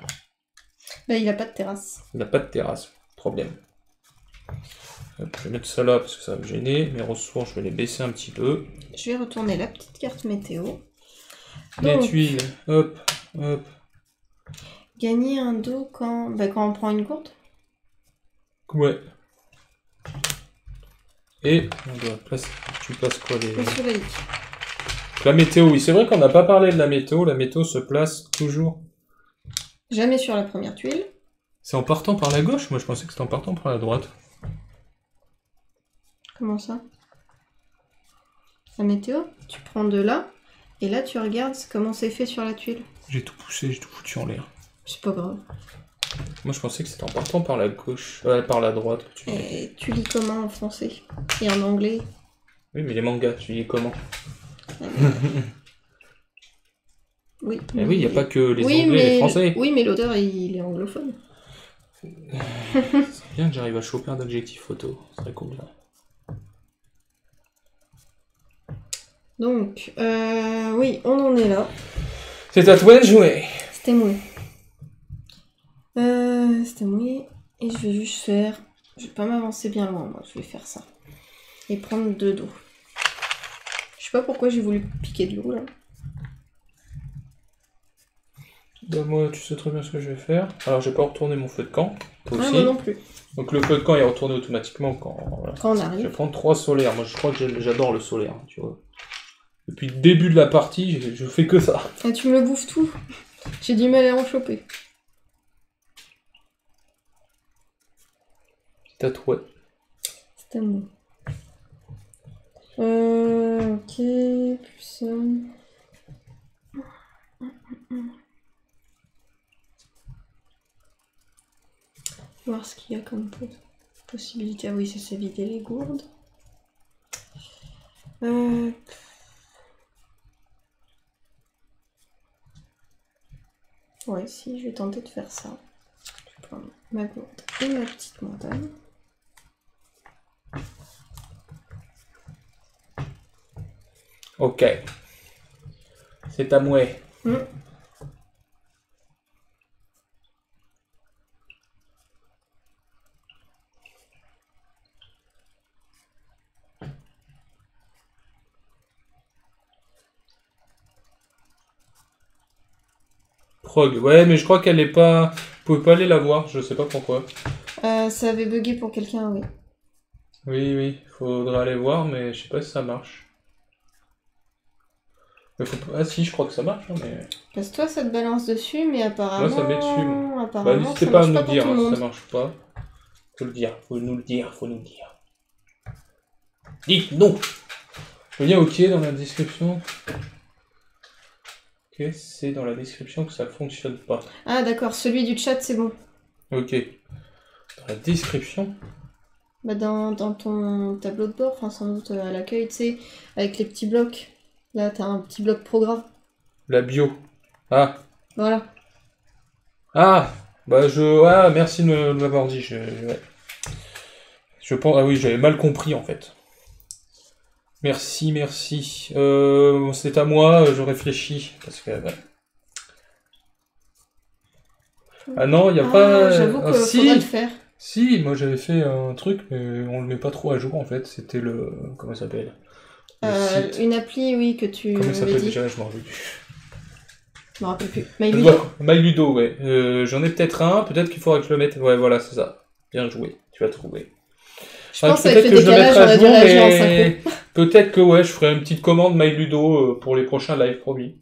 Là, il n'a pas de terrasse. Il n'a pas de terrasse. Problème. Hop, je vais mettre ça là parce que ça va me gêner. Mes ressources, je vais les baisser un petit peu. Je vais retourner la petite carte météo. Les tuiles, hop, hop. Gagner un dos quand on prend une courte. Ouais. Et on doit placer. Tu places quoi les... Le soleil. La météo, oui, c'est vrai qu'on n'a pas parlé de la météo. La météo se place toujours. Jamais sur la première tuile. C'est en partant par la gauche? Moi je pensais que c'était en partant par la droite. Comment ça? La météo, tu prends de là, et là tu regardes comment c'est fait sur la tuile. J'ai tout poussé, j'ai tout foutu en l'air. C'est pas grave. Moi je pensais que c'était en partant par la gauche, par la droite. Et tu lis comment en français? Et en anglais? Oui, mais les mangas, tu lis comment? Oui. Mais oui, il n'y a pas que les anglais et les français. Oui, mais l'auteur il est anglophone. C'est bien que j'arrive à choper un objectif photo, c'est très cool là. Donc, oui, on en est là. C'est à toi de jouer. C'était mouillé. C'était mouillé. Et je vais juste faire... Je vais pas m'avancer bien loin, moi. Je vais faire ça. Et prendre 2 dos. Je sais pas pourquoi j'ai voulu piquer de l'eau, là. Bah moi, tu sais très bien ce que je vais faire. Alors, je vais pas retourner mon feu de camp. Toi aussi. Moi non plus. Donc, le feu de camp est retourné automatiquement quand on arrive. Je vais prendre 3 solaires. Moi, je crois que j'adore le solaire, tu vois. Depuis le début de la partie, je fais que ça. Et tu me le bouffes tout. J'ai du mal à en choper. C'est à toi. C'est à moi. Ok, plus... Voir ce qu'il y a comme possibilité. Ah oui, ça c'est vider les gourdes. Ouais, si, je vais tenter de faire ça. Je vais prendre ma gourde et ma petite montagne. Ok. C'est à moi. Prog. Ouais, mais je crois qu'elle est pas... Vous pouvez pas aller la voir, je sais pas pourquoi. Ça avait bugué pour quelqu'un, oui. Oui, oui, faudra aller voir, mais je sais pas si ça marche. Ah si, je crois que ça marche, hein, mais... Parce que toi, ça te balance dessus, mais apparemment... Moi, ça met dessus. Apparemment, n'hésitez pas à nous dire si ça marche pas. Faut le dire, faut nous le dire, faut nous le dire. Dites non. Il y a OK dans la description. Ok, c'est dans la description que ça fonctionne pas. Ah d'accord, celui du chat, c'est bon. Ok. Dans la description. Bah dans ton tableau de bord, enfin sans doute à l'accueil, tu sais, avec les petits blocs. Là, t'as un petit bloc programme. La bio. Ah. Voilà. Ah. Bah Ah, merci de m'avoir dit. Ouais. Je pense... Ah oui, j'avais mal compris en fait. Merci, merci. C'est à moi, je réfléchis. Parce que... Ouais. Ah non, il n'y a pas... J'avoue qu'il faudrait le faire. Si, moi j'avais fait un truc, mais on le met pas trop à jour en fait. C'était le... Comment ça s'appelle? Une appli, oui, que tu... Comment ça s'appelle déjà? Je m'en rappelle plus. Je m'en rappelle plus. MyLudo. MyLudo, ouais. J'en ai peut-être un, peut-être qu'il faudra que je le mette. Ouais, voilà, c'est ça. Bien joué, tu as trouvé. Je pense que ça fait décalage, j'aurais dû réagir en synchro. Peut-être que ouais, je ferai une petite commande MyLudo pour les prochains live, promis.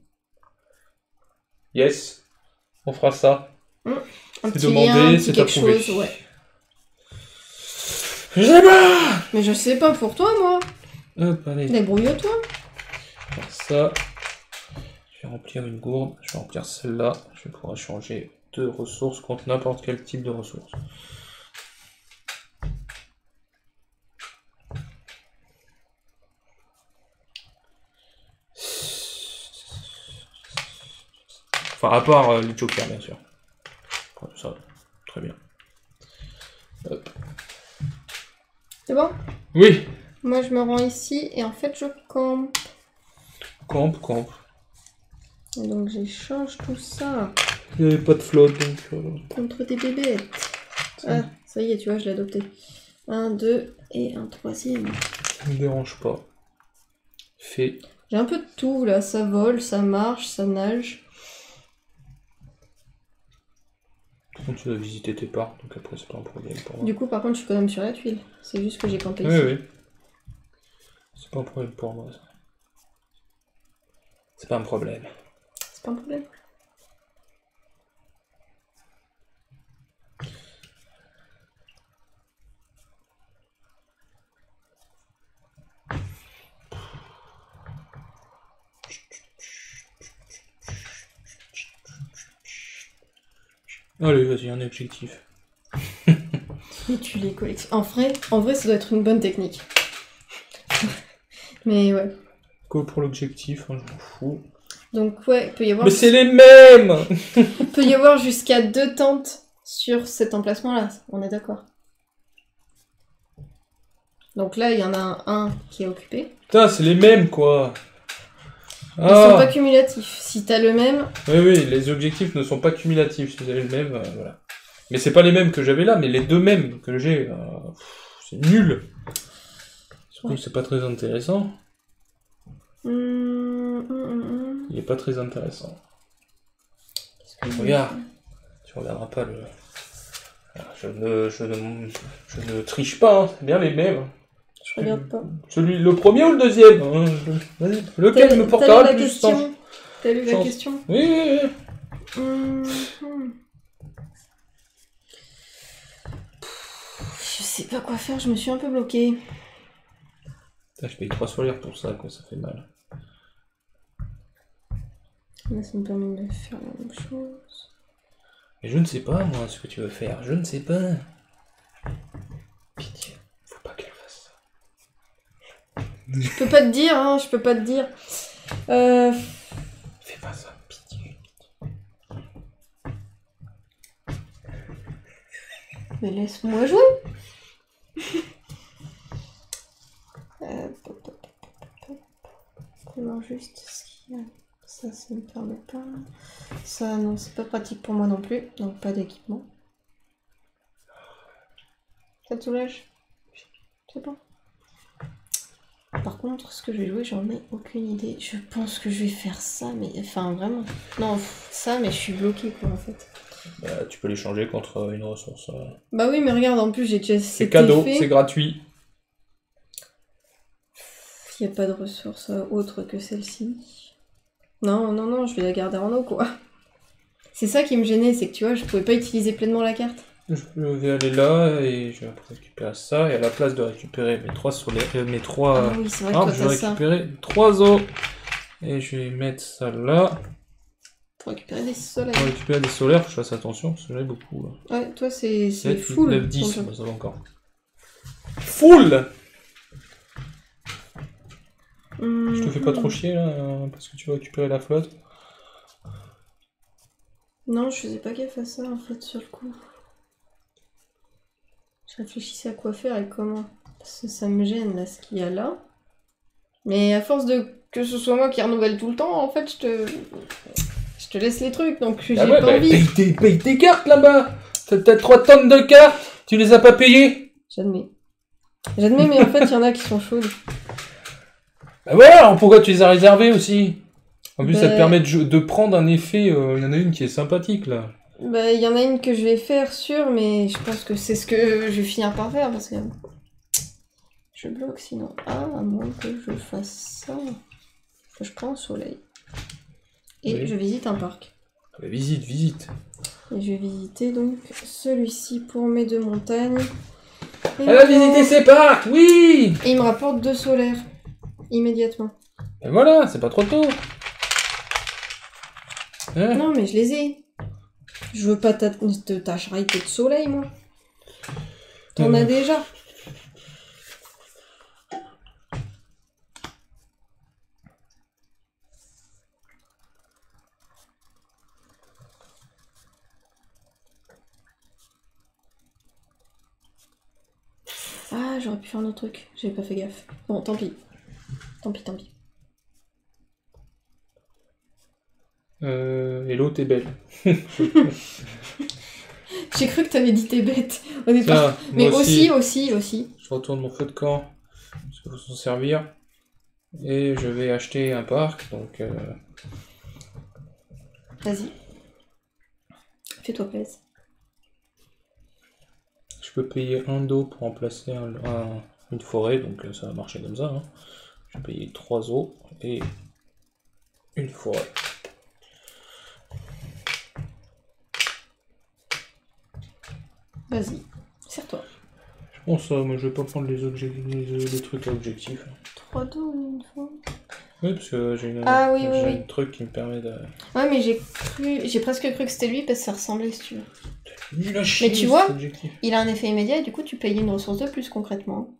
Yes, on fera ça. C'est demandé, c'est approuvé. Ouais. Je sais pas. Mais je sais pas pour toi, moi. Hop, allez. Débrouille-toi. Ça. Je vais remplir une gourde. Je vais remplir celle-là. Je vais pouvoir changer de ressources contre n'importe quel type de ressources. Enfin, à part les jokers, bien sûr. Comme ça, très bien. Hop. C'est bon? Oui. Moi, je me rends ici et en fait, je campe. Campe. Et donc, j'échange tout ça. Il n'y avait pas de flotte, donc... Contre des bébêtes. Ah, ça y est, tu vois, je l'ai adopté. 1, 2 et un troisième. Ça me dérange pas. Fait. J'ai un peu de tout, là. Ça vole, ça marche, ça nage. Tu dois visiter tes parts, donc après c'est pas un problème pour moi. Du coup, par contre, je suis quand même sur la tuile. C'est juste que j'ai campé ici. Oui. C'est pas un problème pour moi, ça. C'est pas un problème. C'est pas un problème. Allez, vas-y, un objectif. Et tu les collectionnes. En vrai, ça doit être une bonne technique. Mais ouais. Go pour l'objectif, hein, je m'en fous. Donc ouais, il peut y avoir... Mais c'est les mêmes. Il peut y avoir jusqu'à 2 tentes sur cet emplacement-là, on est d'accord. Donc là, il y en a un qui est occupé. Putain, c'est les mêmes, quoi. Ils sont pas cumulatifs. Si t'as le même... Oui, les objectifs ne sont pas cumulatifs. Si vous avez le même, voilà. Mais c'est pas les mêmes que j'avais là, mais les deux mêmes que j'ai, c'est nul. Surtout que c'est pas très intéressant. Il est pas très intéressant. Regarde, tu regarderas pas le... Je ne triche pas, hein. C'est bien les mêmes. Je regarde pas. Le premier ou le deuxième, hein. Lequel me portera le plus sens. T'as lu la question? Oui. Je sais pas quoi faire, je me suis un peu bloquée. Je paye 3 solaires pour ça, quoi, ça fait mal. Là, ça me permet de faire la même chose. Mais je ne sais pas, moi, ce que tu veux faire. Je ne sais pas. Pitié, faut pas qu'elle fasse ça. Je peux pas te dire, hein, je peux pas te dire. Fais pas ça, pitié. Mais laisse-moi jouer. Alors juste ce qu'il y a. Ça me permet pas. Ça, non, c'est pas pratique pour moi non plus. Donc pas d'équipement. Ça te soulage? C'est bon. Par contre, ce que je vais jouer, j'en ai aucune idée. Je pense que je vais faire ça, mais... Enfin, vraiment. Non, ça, mais je suis bloquée, quoi, en fait. Bah, tu peux l'échanger contre une ressource. Bah oui, mais regarde, en plus, j'ai déjà... C'est cadeau, c'est gratuit. Il n'y a pas de ressource autre que celle-ci. Non, non, non, je vais la garder en eau, quoi. C'est ça qui me gênait, c'est que, tu vois, je pouvais pas utiliser pleinement la carte. Je vais aller là et je vais récupérer ça. Et à la place de récupérer mes 3 solaires, mes 3 ah oui, c'est vrai que je vais récupérer 3 os. Et je vais mettre ça là. Pour récupérer des solaires. Pour récupérer des solaires, faut que je fasse attention parce que j'en ai beaucoup. Là. Ouais, toi c'est full. 9, 10, bah, ça va encore. Full. Je te fais pas trop chier là, parce que tu vas récupérer la flotte. Non, je faisais pas gaffe à ça en fait sur le coup. Je réfléchissais à quoi faire et comment. Parce que ça me gêne là ce qu'il y a là. Mais à force de que ce soit moi qui renouvelle tout le temps, en fait je te laisse les trucs, donc j'ai pas envie. Paye tes cartes là-bas. T'as 3 tonnes de cartes, tu les as pas payées. J'admets. J'admets, mais en fait il y en a qui sont chaudes. Bah voilà, alors pourquoi tu les as réservées aussi? En plus, ça te permet de prendre un effet. Il y en a une qui est sympathique là. Bah, il y en a une que je vais faire, sûr, mais je pense que c'est ce que je vais finir par faire parce que je bloque sinon. Ah, à moins que je fasse ça. Que je prends au soleil. Et oui. Je visite un parc. Bah, visite. Et je vais visiter donc celui-ci pour mes 2 montagnes. Elle va visiter ses parcs, oui! Et il me rapporte 2 solaires. Immédiatement. Et voilà, c'est pas trop tôt. Hein? Non, mais je les ai. Je veux pas ta charité de soleil, moi. T'en as déjà. Ah, j'aurais pu faire un autre truc. J'avais pas fait gaffe. Bon, tant pis. Tant pis. Hello, t'es belle. J'ai cru que t'avais dit t'es bête au départ. Mais aussi. Je retourne mon feu de camp, parce qu'il faut s'en servir. Et je vais acheter un parc, donc... Vas-y. Fais-toi plaisir. Je peux payer 1 dos pour remplacer une forêt, donc ça va marcher comme ça. Hein. Je vais payer 3 os et une forêt. Vas-y, sers-toi. Je pense, moi je vais pas prendre les trucs à objectif. 3 dos une fois. Oui, parce que j'ai un truc qui me permet de... Ouais, mais j'ai presque cru que c'était lui parce que ça ressemblait, si tu veux. Mais tu vois, il a un effet immédiat et du coup tu payes une ressource de plus concrètement.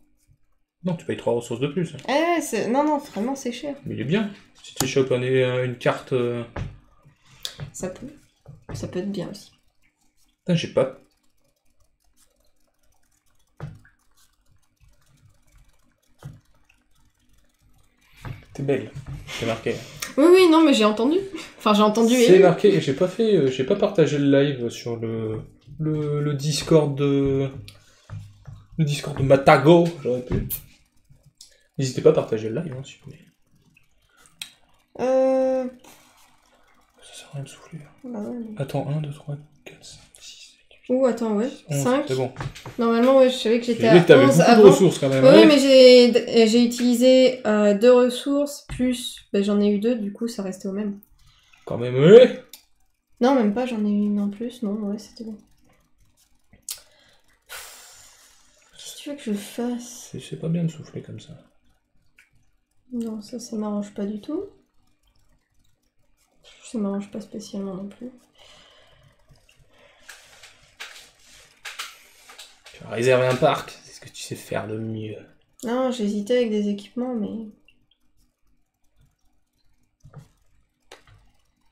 Non, tu payes 3 ressources de plus. Non, vraiment c'est cher. Mais il est bien. Si tu chopes une carte... Ça peut être bien aussi. Putain, j'ai pas... T'es belle, c'est marqué. Oui, non, mais j'ai entendu. Enfin, j'ai entendu. C'est marqué, j'ai pas partagé le live sur le Discord de... Le Discord de Matago, j'aurais pu. N'hésitez pas à partager le live, hein, si vous voulez. Ça sert à rien de souffler. Bah ouais. Attends, 1, 2, 3, 4, 5, 6... Ouh, attends, ouais. 5. C'est bon. Normalement, ouais, je savais que j'étais à 11 t'avais beaucoup de ressources quand même. Oui, mais j'ai utilisé 2 ressources, plus... Ben, j'en ai eu 2, du coup, ça restait au même. Quand même, oui. Non, même pas, j'en ai eu une en plus. Non, ouais, c'était bon. Qu'est-ce que tu veux que je fasse? C'est pas bien de souffler comme ça. Non, ça m'arrange pas du tout. Ça m'arrange pas spécialement non plus. Tu vas réserver un parc, c'est ce que tu sais faire de mieux. Non, j'hésitais avec des équipements, mais...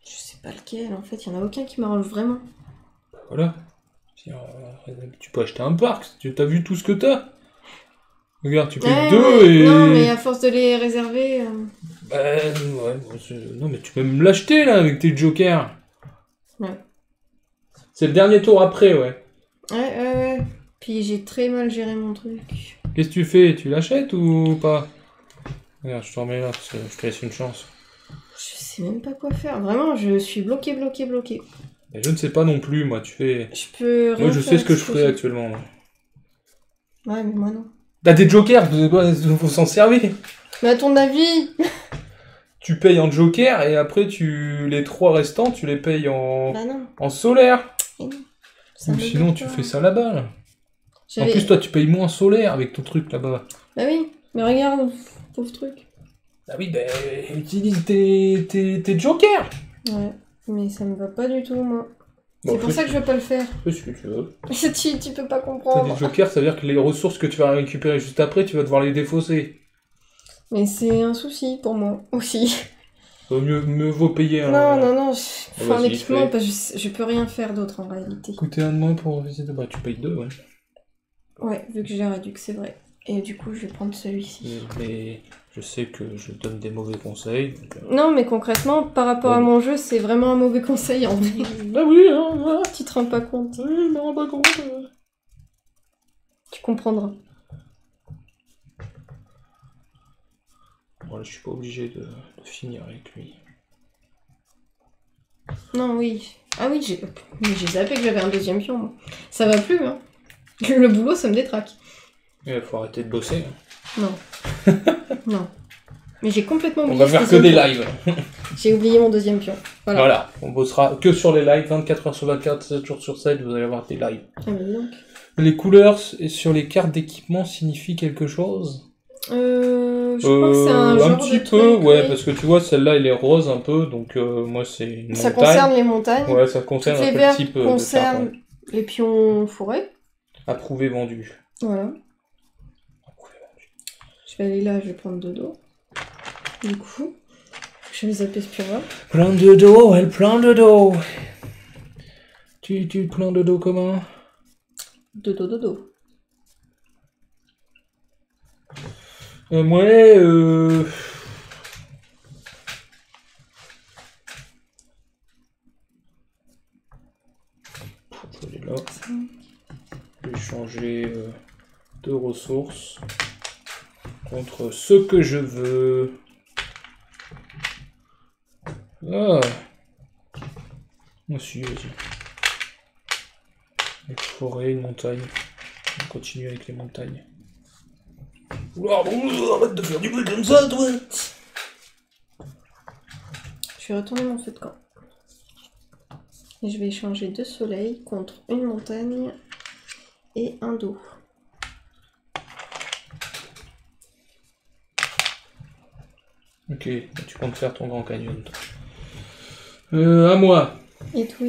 Je sais pas lequel, en fait, il y en a aucun qui m'arrange vraiment. Voilà. Tu peux acheter un parc, tu as vu tout ce que t'as. Regarde, tu payes 2 et... Non, mais à force de les réserver... non, mais tu peux me l'acheter, là, avec tes jokers. Ouais. C'est le dernier tour après, ouais. Ouais. Puis j'ai très mal géré mon truc. Qu'est-ce que tu fais? Tu l'achètes ou pas? Regarde, je t'en mets là, parce que je te laisse une chance. Je sais même pas quoi faire. Vraiment, je suis bloqué. Et je ne sais pas non plus, moi, tu fais... Je peux rien Moi, je sais ce que je ferais actuellement. Ouais, mais moi non. T'as des jokers, faut s'en servir. Mais à ton avis? Tu payes en joker et après, les 3 restants, tu les payes en... Bah non. En solaire. Et non. Ou sinon, tu fais ça là-bas, là. En plus, toi, tu payes moins solaire avec ton truc là-bas. Bah oui, mais regarde, pauvre truc. Ah oui, ben, utilise tes jokers. Ouais, mais ça me va pas du tout, moi. Bon, c'est pour ça que je veux pas le faire. Fais ce que tu veux. tu peux pas comprendre. T'as des jokers, ça veut dire que les ressources que tu vas récupérer juste après, tu vas devoir les défausser. Mais c'est un souci pour moi, aussi. Mieux vaut payer un... Non, faut un équipement, parce que je peux rien faire d'autre en réalité. Coûter un de moins pour visiter... Bah, tu payes 2, ouais. Ouais, vu que j'ai réduit, c'est vrai. Et du coup, je vais prendre celui-ci. Mais je sais que je donne des mauvais conseils. Donc... Non, mais concrètement, par rapport à mon jeu, c'est vraiment un mauvais conseil en vrai. Bah oui, hein. Tu te rends pas compte. Oui, je me rends pas compte. Tu comprendras. Voilà, je suis pas obligé de finir avec lui. Non, oui. Ah oui, j'ai zappé que j'avais un deuxième pion, moi. Ça va plus, hein. Le boulot, ça me détraque. Il faut arrêter de bosser. Non. Non. Mais j'ai complètement oublié. On va faire que des lives. J'ai oublié mon deuxième pion. Voilà. On bossera que sur les lives, 24h sur 24, 7 jours sur 7, vous allez avoir des lives. Ah, mais donc. Les couleurs sur les cartes d'équipement signifient quelque chose? Je crois que c'est un genre petit de peu, truc, ouais, oui. parce que tu vois, celle-là, elle est rose un peu, donc moi, c'est une ça montagne. concerne les montagnes. Ouais, ça concerne toutes un les peu verts le type concernent de carte. les pions forêt. Approuvé, vendu. Voilà. Approuvé, vendu. Je vais aller là, je vais prendre de dos. Du coup, je vais zapper ce pion-là. Plein de dos, elle plein de dos. Tu plein de dos comment? De dos. Ouais, je vais aller là. Je vais changer 2 ressources contre ce que je veux. Ah. Aussi, vas-y. Une forêt, une montagne. On continue avec les montagnes. Arrête de faire du bruit comme ça, toi! Je vais retourner mon feu de camp. Et je vais échanger 2 soleils contre une montagne et un dos. Ok, tu comptes faire ton grand canyon, toi. À moi. Et tout.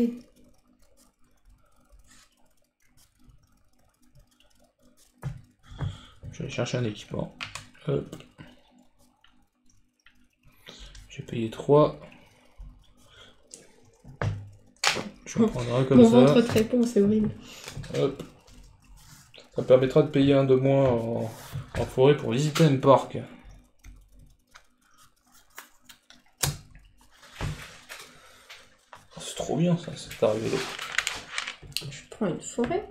Je vais chercher un équipement. Hop. J'ai payé 3. Je prendrai un comme ça. Mon ventre très bon, c'est horrible. Hop. Ça me permettra de payer un de moins en forêt pour visiter un parc. C'est trop bien ça, c'est arrivé là. Je prends une forêt.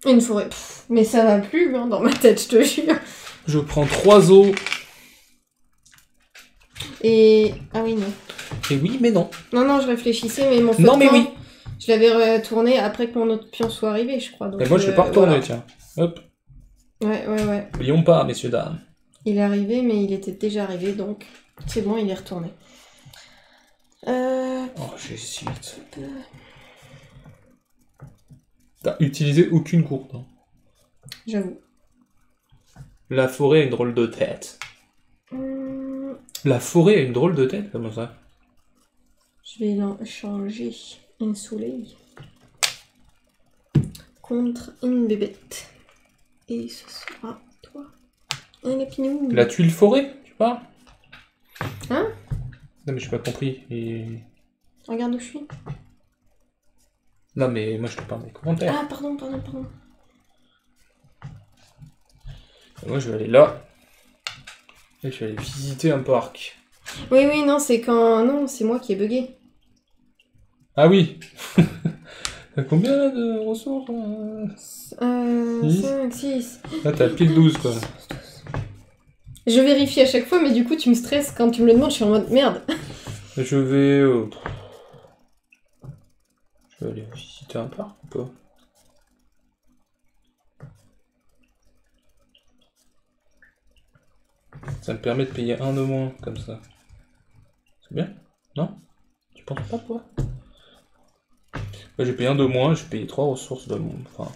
Une forêt. Pff, mais ça va plus hein, dans ma tête, je te jure. Je prends 3 os. Et... Ah oui, non. Et oui, mais non. Non, je réfléchissais, mais mon feu non, de mais camp, oui. Je l'avais retourné après que mon autre pion soit arrivé, je crois. Donc, et moi, je vais pas retourner, voilà. tiens. Hop. Ouais. N'oublions pas, messieurs, dames. Il est arrivé, mais il était déjà arrivé, donc c'est bon, il est retourné. Oh, j'hésite. T'as utilisé aucune courte. Hein. J'avoue. La forêt a une drôle de tête. La forêt a une drôle de tête, comment ça? Je vais changer un soleil contre une bébête. Et ce sera toi. Un épinou. La tuile forêt, tu parles? Hein? Non mais j'ai pas compris. Regarde où je suis. Non, mais moi je te parle des commentaires. Ah, pardon. Et moi je vais aller là. Et je vais aller visiter un parc. Oui, non, c'est quand... Non, c'est moi qui ai bugué. Ah oui. T'as combien là de ressources 5, 6... Là t'as pile 12 quoi. Je vérifie à chaque fois, mais du coup tu me stresses quand tu me le demandes, je suis en mode merde. Je vais aller visiter un parc ou pas? Ça me permet de payer un de moins, comme ça. C'est bien? Non? Tu penses pas, toi? J'ai payé un de moins, j'ai payé 3 ressources de moins. Enfin,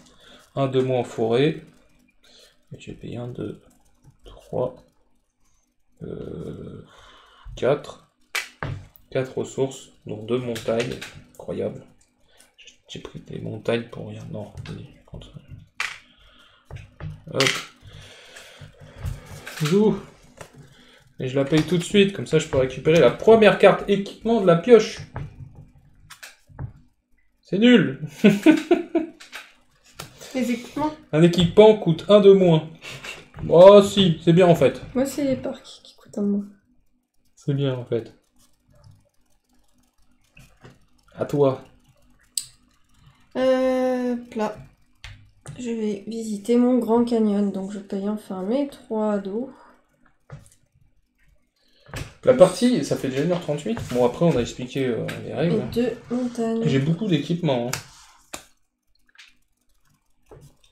un de moins en forêt. Et j'ai payé 1, 2, 3, 4. 4 ressources, donc 2 montagnes. Incroyable. J'ai pris des montagnes pour rien. Non, hop. Zou. Et je la paye tout de suite, comme ça je peux récupérer la première carte équipement de la pioche. C'est nul. Les équipements? Un équipement coûte 1 de moins. Oh si, c'est bien en fait. Moi c'est les parcs qui coûtent 1 de moins. C'est bien en fait. À toi. Là. Je vais visiter mon Grand Canyon, donc je paye enfin mes 3 d'eau. La partie, ça fait déjà 1h38. Bon, après, on a expliqué les règles. Et 2 montagnes. J'ai beaucoup d'équipements. Hein.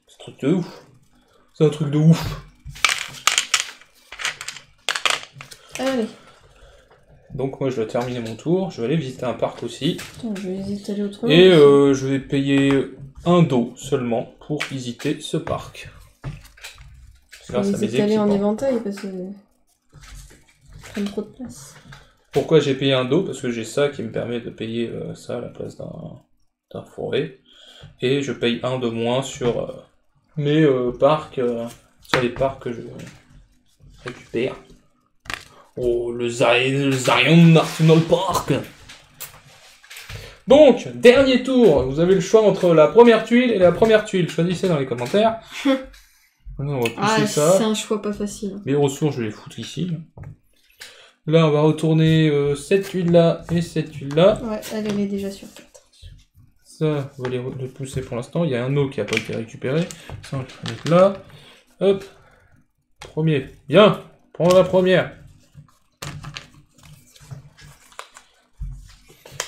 C'est un truc de ouf. C'est un truc de ouf. Allez. Donc, moi, je dois terminer mon tour. Je vais aller visiter un parc aussi. Attends, je vais hésiter à aller autrement. Et je vais payer 1 d'eau seulement pour visiter ce parc. Grâce à mes équipements. Aller en éventail parce que... prendre trop de place. Pourquoi j'ai payé 1 d'eau? Parce que j'ai ça qui me permet de payer ça à la place d'un forêt. Et je paye 1 de moins sur mes parcs, sur les parcs que je récupère. Oh, le Zion National Park. Donc, dernier tour. Vous avez le choix entre la première tuile et la première tuile. Choisissez dans les commentaires. Maintenant, on va pousser ça. C'est un choix pas facile. Mes ressources, je vais les foutre ici. Là, on va retourner cette tuile-là et cette tuile-là. Ouais, elle est déjà sur 4. Ça, on va les pousser pour l'instant. Il y a un eau qui n'a pas été récupéré. Ça, on va le mettre là. Hop. Premier. Bien. Prends la première.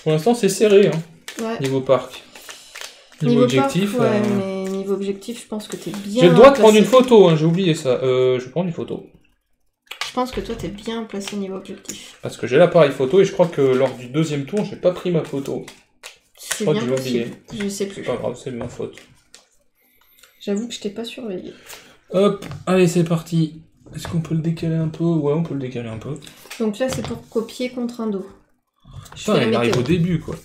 Pour l'instant, c'est serré, hein. Ouais. Niveau parc. Niveau objectif. Parc, ouais, mais niveau objectif, je pense que t'es bien. J'ai le droit de prendre une photo, hein, j'ai oublié ça. Je prends une photo. Je pense que toi, t'es bien placé niveau objectif. Parce que j'ai l'appareil photo et je crois que lors du deuxième tour, j'ai pas pris ma photo. C'est bien possible. Je sais plus. C'est pas grave, c'est de ma faute. J'avoue que je t'ai pas surveillé. Hop, allez, c'est parti. Est-ce qu'on peut le décaler un peu? Ouais, on peut le décaler un peu. Donc là, c'est pour copier contre un dos. Putain, elle arrive au début, quoi.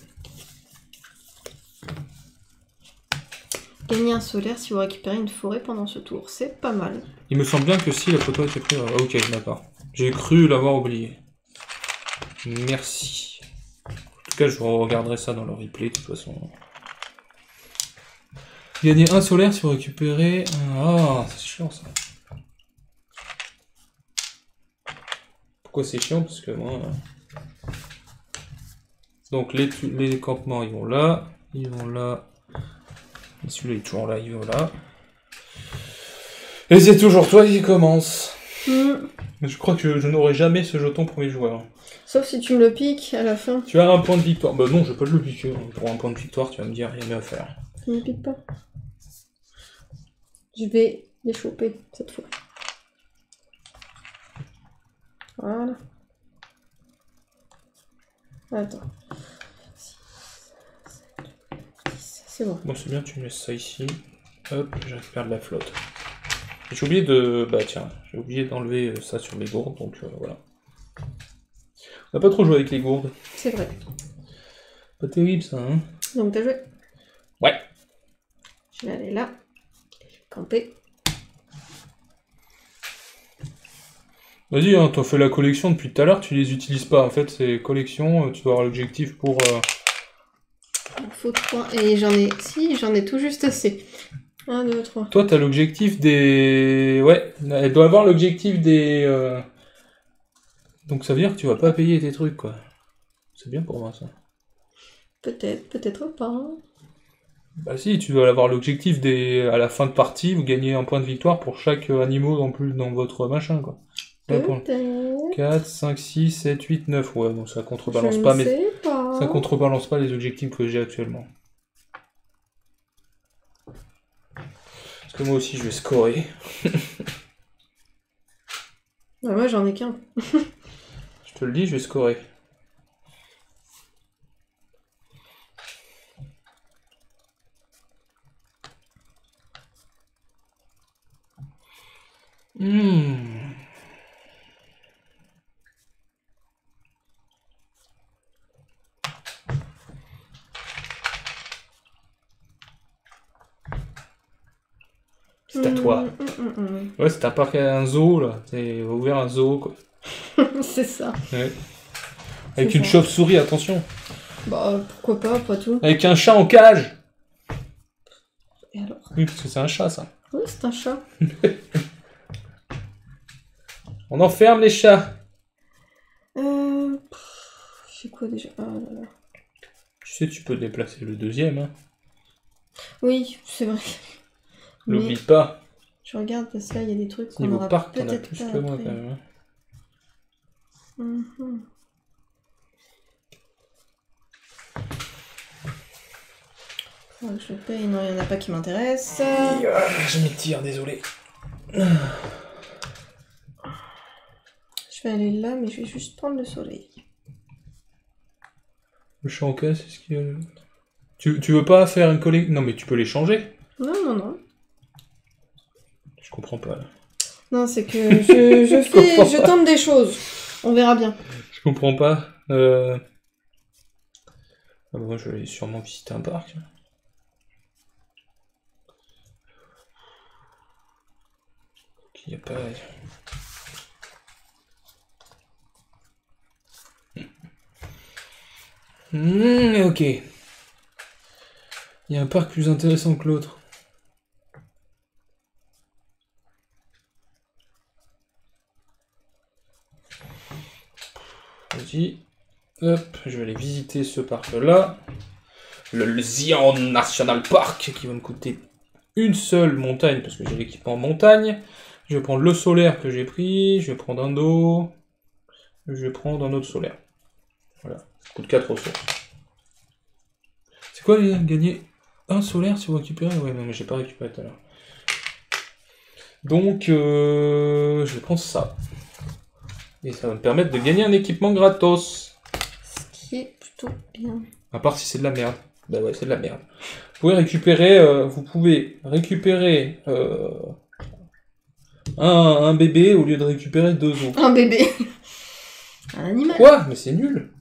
Gagner un solaire si vous récupérez une forêt pendant ce tour. C'est pas mal. Il me semble bien que si la photo a été prise... ok, d'accord. J'ai cru l'avoir oublié. Merci. En tout cas, je regarderai ça dans le replay, de toute façon. Gagner un solaire si vous récupérez... Ah, c'est chiant, ça. Pourquoi c'est chiant? Parce que moi... Donc, les campements, ils vont là. Ils vont là. Et celui-là, il est toujours là, il va là. Et c'est toujours toi qui commence. Mais je crois que je n'aurai jamais ce jeton pour mes joueurs. Sauf si tu me le piques à la fin. Tu as un point de victoire. Bah non, je vais pas te le piquer. Pour un point de victoire, tu vas me dire, il y a mieux à faire. Tu me piques pas. Je vais les choper cette fois. Voilà. Attends. C'est bon. Bon, c'est bien, tu me laisses ça ici. Hop, je récupère de la flotte. J'ai oublié de... Bah tiens, j'ai oublié d'enlever ça sur les gourdes, donc voilà. On n'a pas trop joué avec les gourdes. C'est vrai. Pas terrible ça, hein. Donc t'as joué? Ouais. Je vais aller là. Je vais camper. Vas-y, hein, t'as fait la collection depuis tout à l'heure, tu les utilises pas. En fait, c'est collection, tu dois avoir l'objectif pour faut 3. Et j'en ai... Si, j'en ai tout juste assez. 1, 2, 3. Toi, t'as l'objectif des... Ouais, elle doit avoir l'objectif des... Donc ça veut dire que tu vas pas payer tes trucs, quoi. C'est bien pour moi, ça. Peut-être, peut-être pas. Bah si, tu dois avoir l'objectif des... À la fin de partie, vous gagnez un point de victoire pour chaque animal en plus dans votre machin, quoi. Peut-être. 4, 5, 6, 7, 8, 9. Ouais, donc ça contrebalance pas, mais ça contrebalance pas les objectifs que j'ai actuellement. Parce que moi aussi, je vais scorer. Moi, j'en ai qu'un. Je te le dis, je vais scorer. C'est à toi. Ouais, c'est un parc, un zoo, là. T'as ouvert un zoo, quoi. C'est ça. Ouais. Avec une chauve-souris, attention. Bah, pourquoi pas, pas tout. Avec un chat en cage. Et alors? Oui, parce que c'est un chat, ça. Oui, c'est un chat. On enferme les chats. Je sais quoi déjà? Ah là là. Tu sais, tu peux déplacer le deuxième, hein. Oui, c'est vrai. N'oublie pas. Je regarde parce que là, il y a des trucs qu'on Niveau aura parc, t'en as peut-être plus pas que moi, après. quand même. Ouais, je paye, non, il n'y en a pas qui m'intéresse. Je m'étire, désolé. Je vais aller là, mais je vais juste prendre le soleil. Le chat en cage, c'est ce qu'il y a. Tu veux pas faire une collecte? Non, mais tu peux les changer. Non, non, non. Je comprends pas, là. Non, c'est que je tente des choses. On verra bien. Je comprends pas. Moi, je vais sûrement visiter un parc. Il n'y a pas... ok. Il y a un parc plus intéressant que l'autre. Vas-y. Hop, je vais aller visiter ce parc-là. Le Xi'an National Park, qui va me coûter une seule montagne, parce que j'ai l'équipement montagne. Je vais prendre le solaire que j'ai pris, je vais prendre un d'eau, je vais prendre un autre solaire. Voilà, ça coûte 4 ressources. C'est quoi, gagner un solaire si vous récupérez? Ouais, non, mais j'ai pas récupéré tout à l'heure. Donc, je vais prendre ça. Et ça va me permettre de gagner un équipement gratos. Ce qui est plutôt bien. À part si c'est de la merde. Bah ouais, c'est de la merde. Vous pouvez récupérer un bébé au lieu de récupérer 2 os. Un bébé. Un animal. Quoi? Mais c'est nul.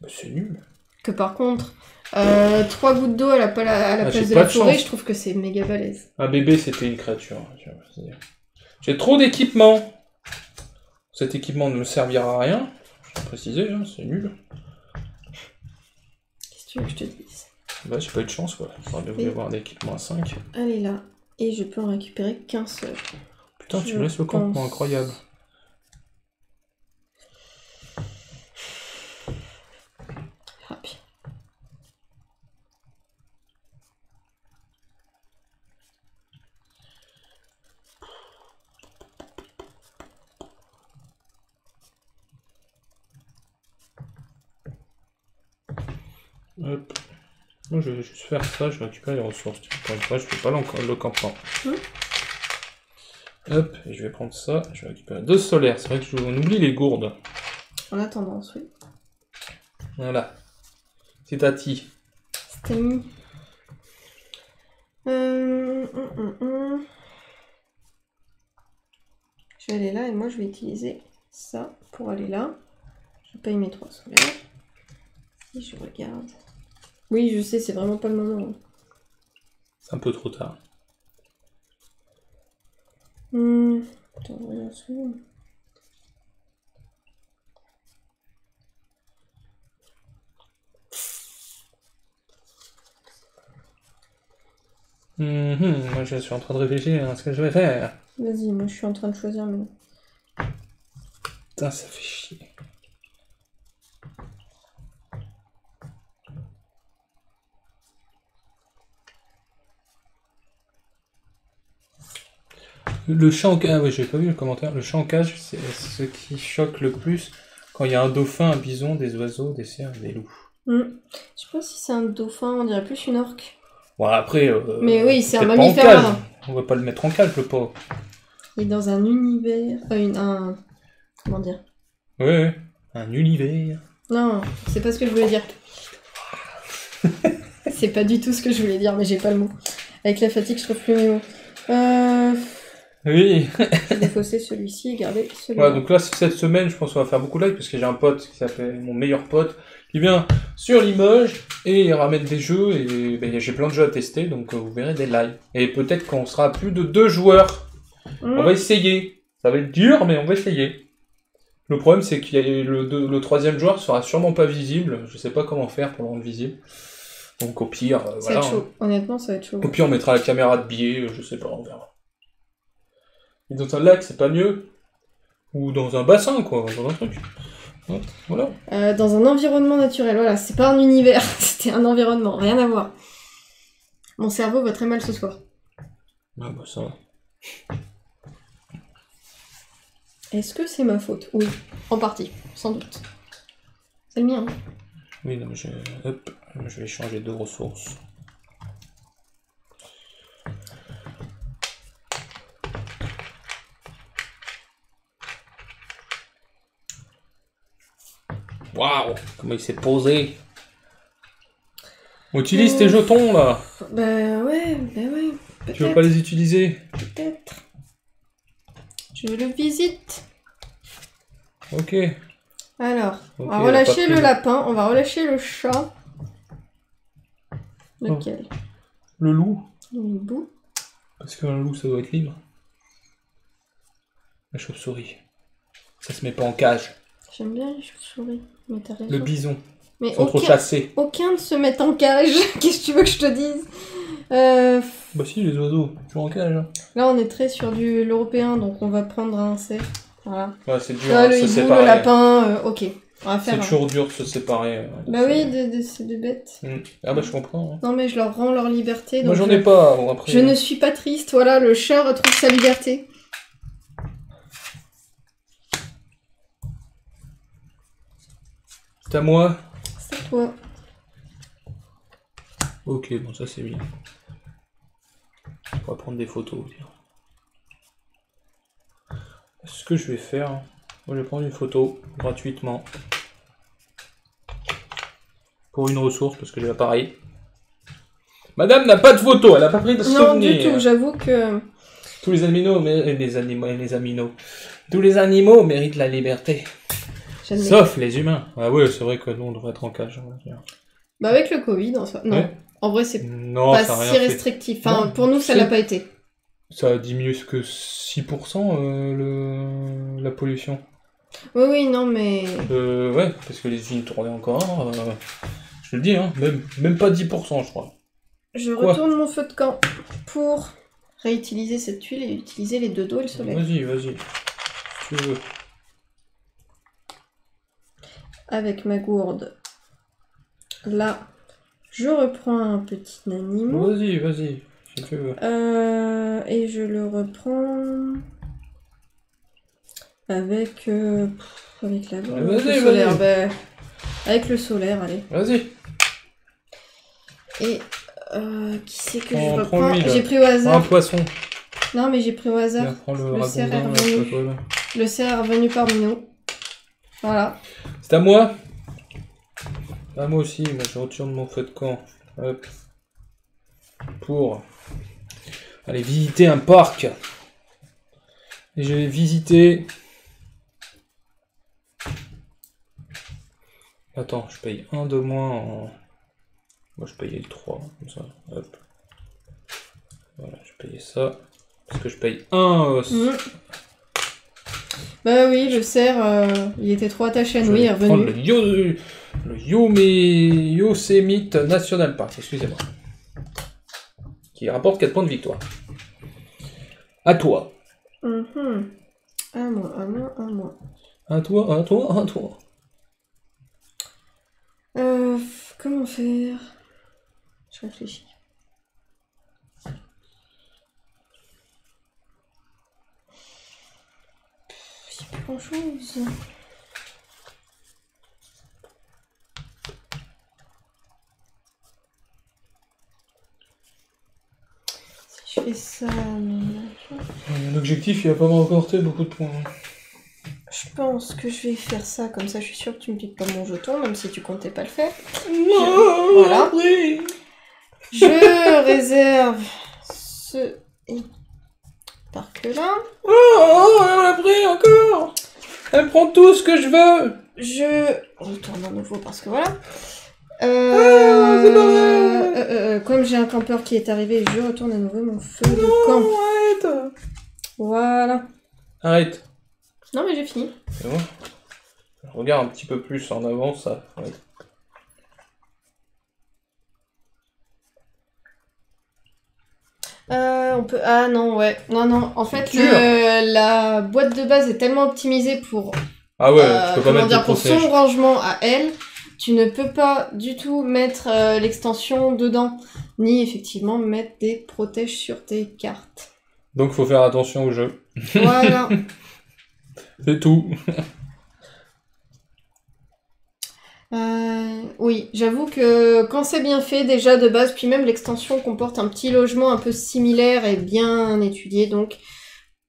Bah, c'est nul. Que par contre, 3 gouttes d'eau à la place de la forêt, je trouve que c'est méga balèze. Un bébé, c'était une créature. J'ai trop d'équipements. Cet équipement ne me servira à rien. Je vais préciser, hein, c'est nul. Qu'est-ce que tu veux que je te dise? Bah, j'ai pas eu de chance, quoi. J'aurais dû avoir un équipement à 5. Allez là. Et je peux en récupérer qu'un seul. Putain, tu me laisses le campement, incroyable. Rapide. Hop. Moi, je vais juste faire ça, je récupère les ressources. Pour une fois, je fais pas le campement. Hop, et je vais prendre ça, je vais récupérer 2 solaires. C'est vrai que on oublie les gourdes. On a tendance, oui. Voilà. C'est Tati. C'était mis. Je vais aller là et moi je vais utiliser ça pour aller là. Je paye mes 3 solaires. Et je regarde. Oui, je sais, c'est vraiment pas le moment. C'est un peu trop tard. Attends, regarde ça. Moi, je suis en train de réfléchir à ce que je vais faire. Vas-y, moi, je suis en train de choisir, mais... Putain, ça fait chier. Le chant en cage, ah ouais, j'ai pas vu le commentaire. Le chant en cage, c'est ce qui choque le plus quand il y a un dauphin, un bison, des oiseaux, des cerfs, des loups. Je sais pas si c'est un dauphin, on dirait plus une orque. Bon, après. Mais oui, c'est un mammifère marin. On va pas le mettre en cage, le pauvre. Il est dans un univers. Comment dire? Oui, un univers. Non, c'est pas ce que je voulais dire. C'est pas du tout ce que je voulais dire, mais j'ai pas le mot. Avec la fatigue, je trouve plus mes mots. Oui. J'ai défaussé celui-ci et gardé celui-là. Ouais, donc là, cette semaine, je pense qu'on va faire beaucoup de live parce que j'ai un pote qui s'appelle mon meilleur pote qui vient sur Limoges et il ramène des jeux et ben, j'ai plein de jeux à tester, donc vous verrez des lives. Et peut-être qu'on sera plus de 2 joueurs. On va essayer. Ça va être dur, mais on va essayer. Le problème, c'est que le troisième joueur sera sûrement pas visible. Je sais pas comment faire pour le rendre visible. Donc au pire, ça voilà. Va être chaud. Honnêtement, ça va être chaud. Au pire, on mettra la caméra de biais, je sais pas, on verra. Et dans un lac, c'est pas mieux? Ou dans un bassin, quoi, dans un truc. Ouais, voilà. Dans un environnement naturel, voilà, c'est pas un univers, c'était un environnement, rien à voir. Mon cerveau va très mal ce soir. Ah bah ça va. Est-ce que c'est ma faute? Oui, en partie, sans doute. C'est le mien. Oui, non, mais je vais changer de ressources. Waouh, comment il s'est posé. On utilise tes jetons là. Bah ouais. Tu veux pas les utiliser? Peut-être. Je le visite. Ok. Alors, on va relâcher le lapin, on va relâcher le chat. Lequel? Le loup. Le hibou. Parce qu'un loup ça doit être libre. La chauve-souris. Ça se met pas en cage. J'aime bien les chauves-souris, mais t'as raison. Le bison. Mais ils sont trop chassés. Aucun ne se met en cage. Qu'est-ce que tu veux que je te dise? Bah si, les oiseaux, toujours en cage. Hein. Là, on est très sur l'européen, donc on va prendre un cerf. Voilà. Ouais, c'est dur de se séparer. Le lapin, ok. On va faire. C'est toujours dur de se séparer. Bah oui, c'est des bêtes. Ah bah je comprends. Hein. Non mais je leur rends leur liberté. Moi j'en ai pas. Bon, après, je ne suis pas triste. Voilà, le chat retrouve sa liberté. C'est à moi. C'est à toi. Ok, bon ça c'est bien. On va prendre des photos. Ce que je vais faire, moi je vais prendre une photo gratuitement. Pour une ressource, parce que j'ai l'appareil. Madame n'a pas de photo, elle n'a pas pris de souvenir. Non du tout, j'avoue que... Tous les animaux, tous les animaux méritent la liberté. Sauf les humains. Ah ouais, c'est vrai que nous on devrait être en cage, on va dire. Bah avec le Covid, en soi. Non. Ouais. En vrai, c'est pas si restrictif. Enfin, pour nous, ça l'a pas été. Ça a diminué que 6% la pollution. Oui, non, mais... ouais, parce que les usines tournaient encore. Je te le dis, hein, même pas 10%, je crois. Je retourne mon feu de camp pour réutiliser cette tuile et utiliser les 2 dos et le soleil. Vas-y, si tu veux. Avec ma gourde. Là, je reprends un petit animal. Vas-y, si tu veux. Et je le reprends avec la gourde. Avec le solaire. Bah, avec le solaire, allez. Vas-y. Et qui c'est que je reprends? J'ai pris au hasard. Un poisson. Non, mais j'ai pris au hasard. Le cerf est revenu. Le cerf est revenu parmi nous. Voilà. C'est à moi. À moi aussi, moi je retourne mon feu de camp. Hop. Pour aller visiter un parc. Et je vais visiter... Attends, je paye 1 de moins en... Moi je payais le 3, comme ça. Hop. Voilà, je payais ça. Parce que je paye 1... Bah oui, le cerf, il était trop attaché à nous, il est revenu. Le Yosemite National Park, excusez-moi. qui rapporte 4 points de victoire. À toi. À moi, à moi, à moi. À toi, à toi, à toi. Comment faire? Je réfléchis. C'est pas grand chose. Si je fais ça. L'objectif, il va pas me rapporter beaucoup de points. Je pense que je vais faire ça, comme ça je suis sûre que tu me piques pas mon jeton, même si tu comptais pas le faire. Non, voilà. Oui. Je réserve ce parc-là. Oh, elle l'a pris encore. Elle prend tout ce que je veux. Je retourne à nouveau parce que voilà. Comme j'ai un campeur qui est arrivé, je retourne à nouveau mon feu de camp. Arrête. Voilà. Arrête. Non mais j'ai fini. C'est bon. Je regarde un petit peu plus en avant ça. Ouais. On peut... Ah non, ouais. Non. En fait, la boîte de base est tellement optimisée pour... Ah ouais, tu peux pas mettre de pour son rangement à elle, tu ne peux pas du tout mettre l'extension dedans, ni effectivement mettre des protèges sur tes cartes. Donc faut faire attention au jeu. Voilà. C'est tout. Oui, j'avoue que quand c'est bien fait déjà de base, puis même l'extension comporte un petit logement un peu similaire et bien étudié, donc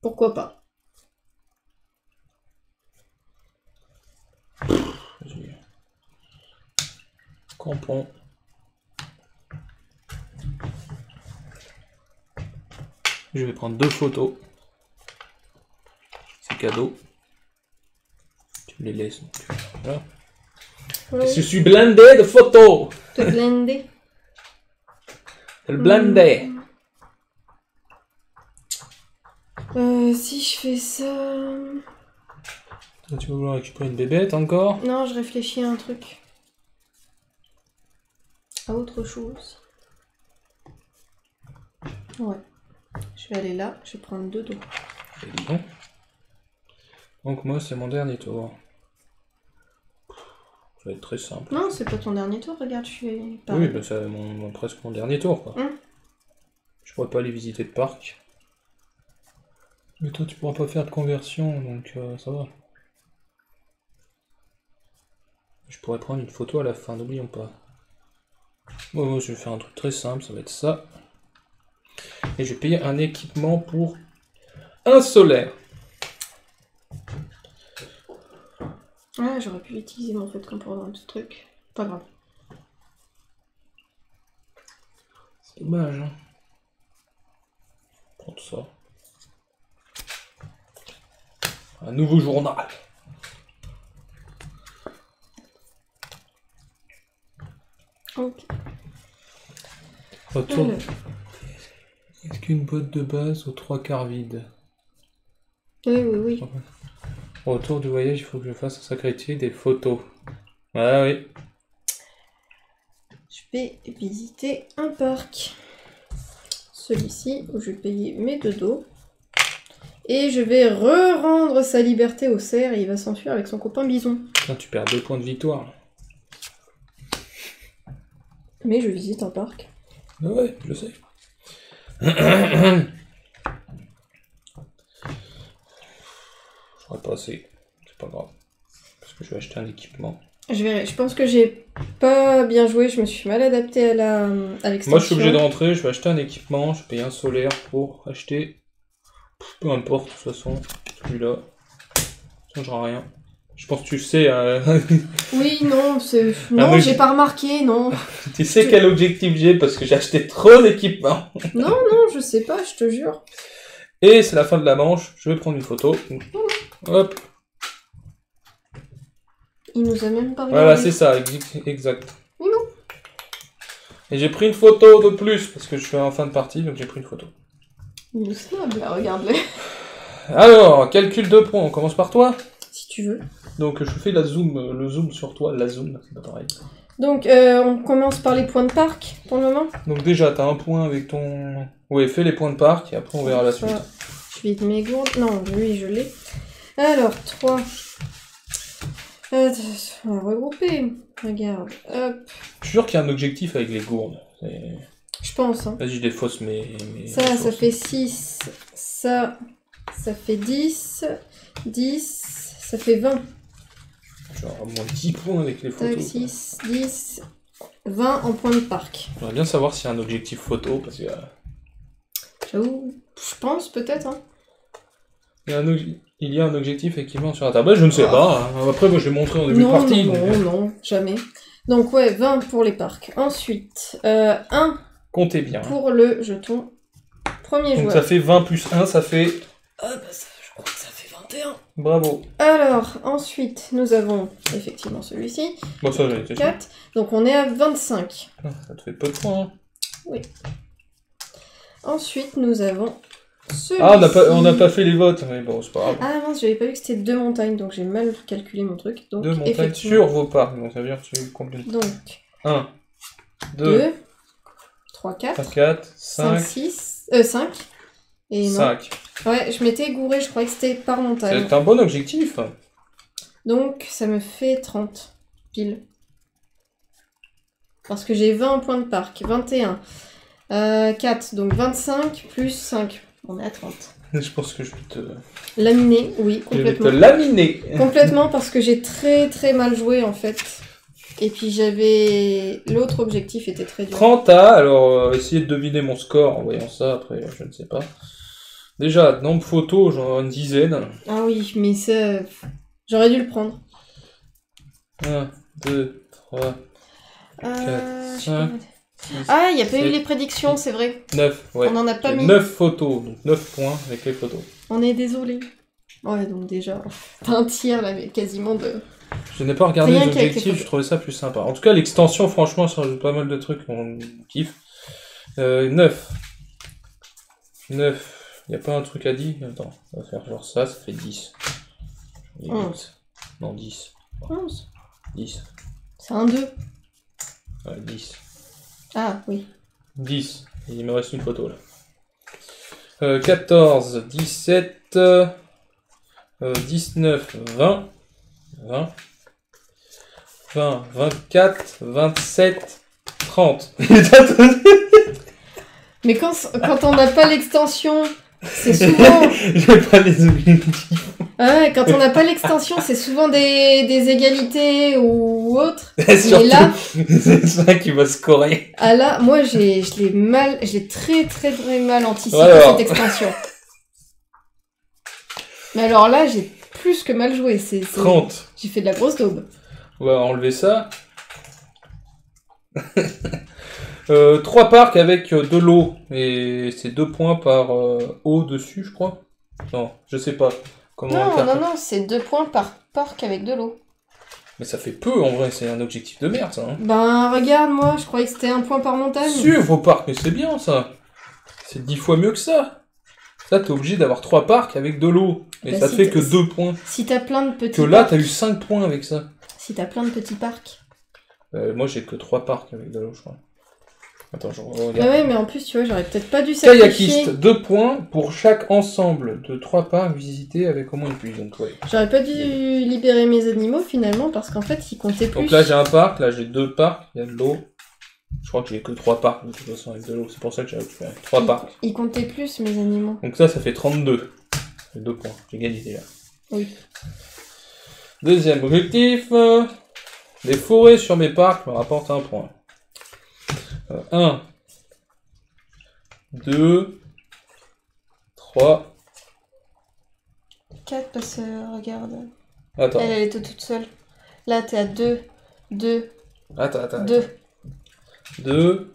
pourquoi pas. Campon. Je vais prendre 2 photos. C'est cadeau. Tu me les laisses. Voilà. Oui. Je suis blindé de photos. T'es blindé. Le blindé. Si je fais ça... Tu vas vouloir récupérer une bébête encore? Non, je réfléchis à un truc. À autre chose. Ouais. Je vais aller là, je vais prendre 2 dos. Bon. Donc moi c'est mon dernier tour. Ça va être très simple. Non, c'est pas ton dernier tour, regarde, je suis... Oui, bah c'est presque mon dernier tour quoi. Je pourrais pas aller visiter le parc. Mais toi tu pourras pas faire de conversion, donc ça va. Je pourrais prendre une photo à la fin, n'oublions pas. Bon, moi je vais faire un truc très simple, ça va être ça. Et je vais payer un équipement pour un solaire. Ah, j'aurais pu utiliser mon fait comme pour un petit truc. Pas grave. C'est dommage, hein. Prendre ça. Un nouveau journal. Ok. Autour. Est-ce qu'une boîte de base aux 3 quarts vide? Oui. Autour du voyage, il faut que je fasse un sacré des photos. Ah oui. Je vais visiter un parc. Celui-ci, où je vais payer mes 2 dos. Et je vais re-rendre sa liberté au cerf et il va s'enfuir avec son copain bison. Putain, tu perds 2 points de victoire. Mais je visite un parc. Ah ouais, je sais. J'aurais pas assez. C'est pas grave. Parce que je vais acheter un équipement. Je pense que j'ai pas bien joué, je me suis mal adapté à l'extension. Moi je suis obligé de rentrer, je vais acheter un équipement, je paye un solaire pour acheter. Peu importe, de toute façon, celui-là. Ça changera rien. Je pense que tu sais. Oui, non, non, j'ai pas remarqué, non. Tu sais quel objectif j'ai parce que j'ai acheté trop d'équipements. Non, je sais pas, je te jure. Et c'est la fin de la manche, je vais prendre une photo. Hop. Il nous a même pas regardé. Voilà, c'est ça, exact. Oui, non. Et j'ai pris une photo de plus parce que je suis en fin de partie, donc j'ai pris une photo. Il est snable, là, regarde-le. Alors, calcul de points, on commence par toi? Si tu veux. Donc je fais le zoom sur toi, la zoom, c'est pas pareil. Donc, on commence par les points de parc, pour le moment. Donc déjà, t'as un point avec ton... Ouais, fais les points de parc, et après on verra la suite. Je vide mes gourdes. Non, lui, je l'ai. Alors, 3. On va regrouper. Regarde, hop. Je suis sûr qu'il y a un objectif avec les gourdes. Je pense, hein. Vas-y, je défausse mes ça fait 6. Ça fait 10. 10. Ça fait 20. Genre au moins 10 points avec les photos. Tac, 6, 10, 20 en points de parc. J'aimerais bien savoir s'il y a un objectif photo, parce que... J'avoue, je pense peut-être, hein. Il y a un objectif équivalent sur la table. Bah, je ne sais pas. Hein. Après, moi, je vais montrer en début de partie. Non, jamais. Donc, ouais, 20 pour les parcs. Ensuite, 1 comptez bien. Pour le jeton premier joueur. Donc, ça fait 20 plus 1, ça fait... Ah, bah, je crois que ça fait 21. Bravo. Alors, ensuite, nous avons effectivement celui-ci. Bon, ça, j'ai été 4. Donc, on est à 25. Ça te fait peu de points. Hein. Oui. Ensuite, nous avons... Ah, on n'a pas fait les votes, mais bon, c'est pas grave. Ah mince, j'avais pas vu que c'était 2 montagnes, donc j'ai mal calculé mon truc. Donc, 2 montagnes sur vos parcs, donc ça veut dire que tu combien? Donc, 1, 2, 3, 4, 4, 5, 6, 5. Et 5. Non. Ouais, je m'étais gouré, je croyais que c'était par montagne. C'est un bon objectif. Donc, ça me fait 30, pile. Parce que j'ai 20 points de parc, 21. 4, donc 25 plus 5. On est à 30. Je pense que je vais te... Laminer, oui, complètement. Je vais te laminer. Complètement, parce que j'ai très très mal joué, en fait. Et puis j'avais... L'autre objectif était très dur. 30 A, alors essayez de deviner mon score en voyant ça, après je ne sais pas. Déjà, nombre de photos, j'en ai une dizaine. Ah oui, mais ça... J'aurais dû le prendre. 1, 2, 3, 4, 5... Ah, il n'y a pas eu les prédictions, c'est vrai. 9, ouais. On n'en a pas mis. 9 photos, donc 9 points avec les photos. On est désolé. Ouais, donc déjà, t'as un tiers là, mais quasiment de... Je n'ai pas regardé les objectifs, je trouvais ça plus sympa. En tout cas, l'extension, franchement, ça rajoute pas mal de trucs, on kiffe. 9. 9. Il n'y a pas un truc à 10? Attends, on va faire genre ça, ça fait 10. 11. Non, 10. 11. 10. C'est un 2. Ouais, 10. Ah, oui. 10. Il me reste une photo, là. 14, 17, 19, 20. 20. 20, 24, 27, 30. Mais quand on n'a pas l'extension, c'est souvent... J'ai pas les objectifs. Ah ouais, quand on n'a pas l'extension, c'est souvent des égalités ou autres. Mais là... c'est ça qui va scorer. Ah là, moi, je l'ai très très très mal anticipé cette extension. Mais alors là, j'ai plus que mal joué. 30. J'ai fait de la grosse daube. On va enlever ça. 3 parcs avec de l'eau. Et c'est 2 points par eau dessus, je crois. Non, je sais pas. Comment non, c'est 2 points par parc avec de l'eau. Mais ça fait peu, en vrai, c'est un objectif de merde, ça. Hein. Ben, regarde, moi, je croyais que c'était 1 point par montagne. Sûr, vos parcs, mais c'est bien, ça. C'est 10 fois mieux que ça. Ça, t'es obligé d'avoir 3 parcs avec de l'eau. Et bah, ça te fait que 2 points. Si t'as plein de petits parcs... Que là, t'as eu 5 points avec ça. Si t'as plein de petits parcs. Moi, j'ai que 3 parcs avec de l'eau, je crois. Attends, je regarde. Ah ouais, mais en plus, tu vois, j'aurais peut-être pas dû sacrifier... Kayakiste, 2 points pour chaque ensemble de 3 parcs visités avec au moins une pluie. Donc, ouais. J'aurais pas dû libérer mes animaux, finalement, parce qu'en fait, ils comptaient plus. Donc là, j'ai un parc, là, j'ai 2 parcs, il y a de l'eau. Je crois que j'ai que 3 parcs, de toute façon, avec de l'eau. C'est pour ça que j'ai récupéré 3 parcs. Ils comptaient plus, mes animaux. Donc ça fait 32. C'est 2 points. J'ai gagné, déjà. Oui. Deuxième objectif. Les forêts sur mes parcs me rapportent 1 point. 1, 2, 3, 4 parce que, regarde. Attends. Elle était toute seule. Là, t'es à 2, 2. Attends. 2. 2,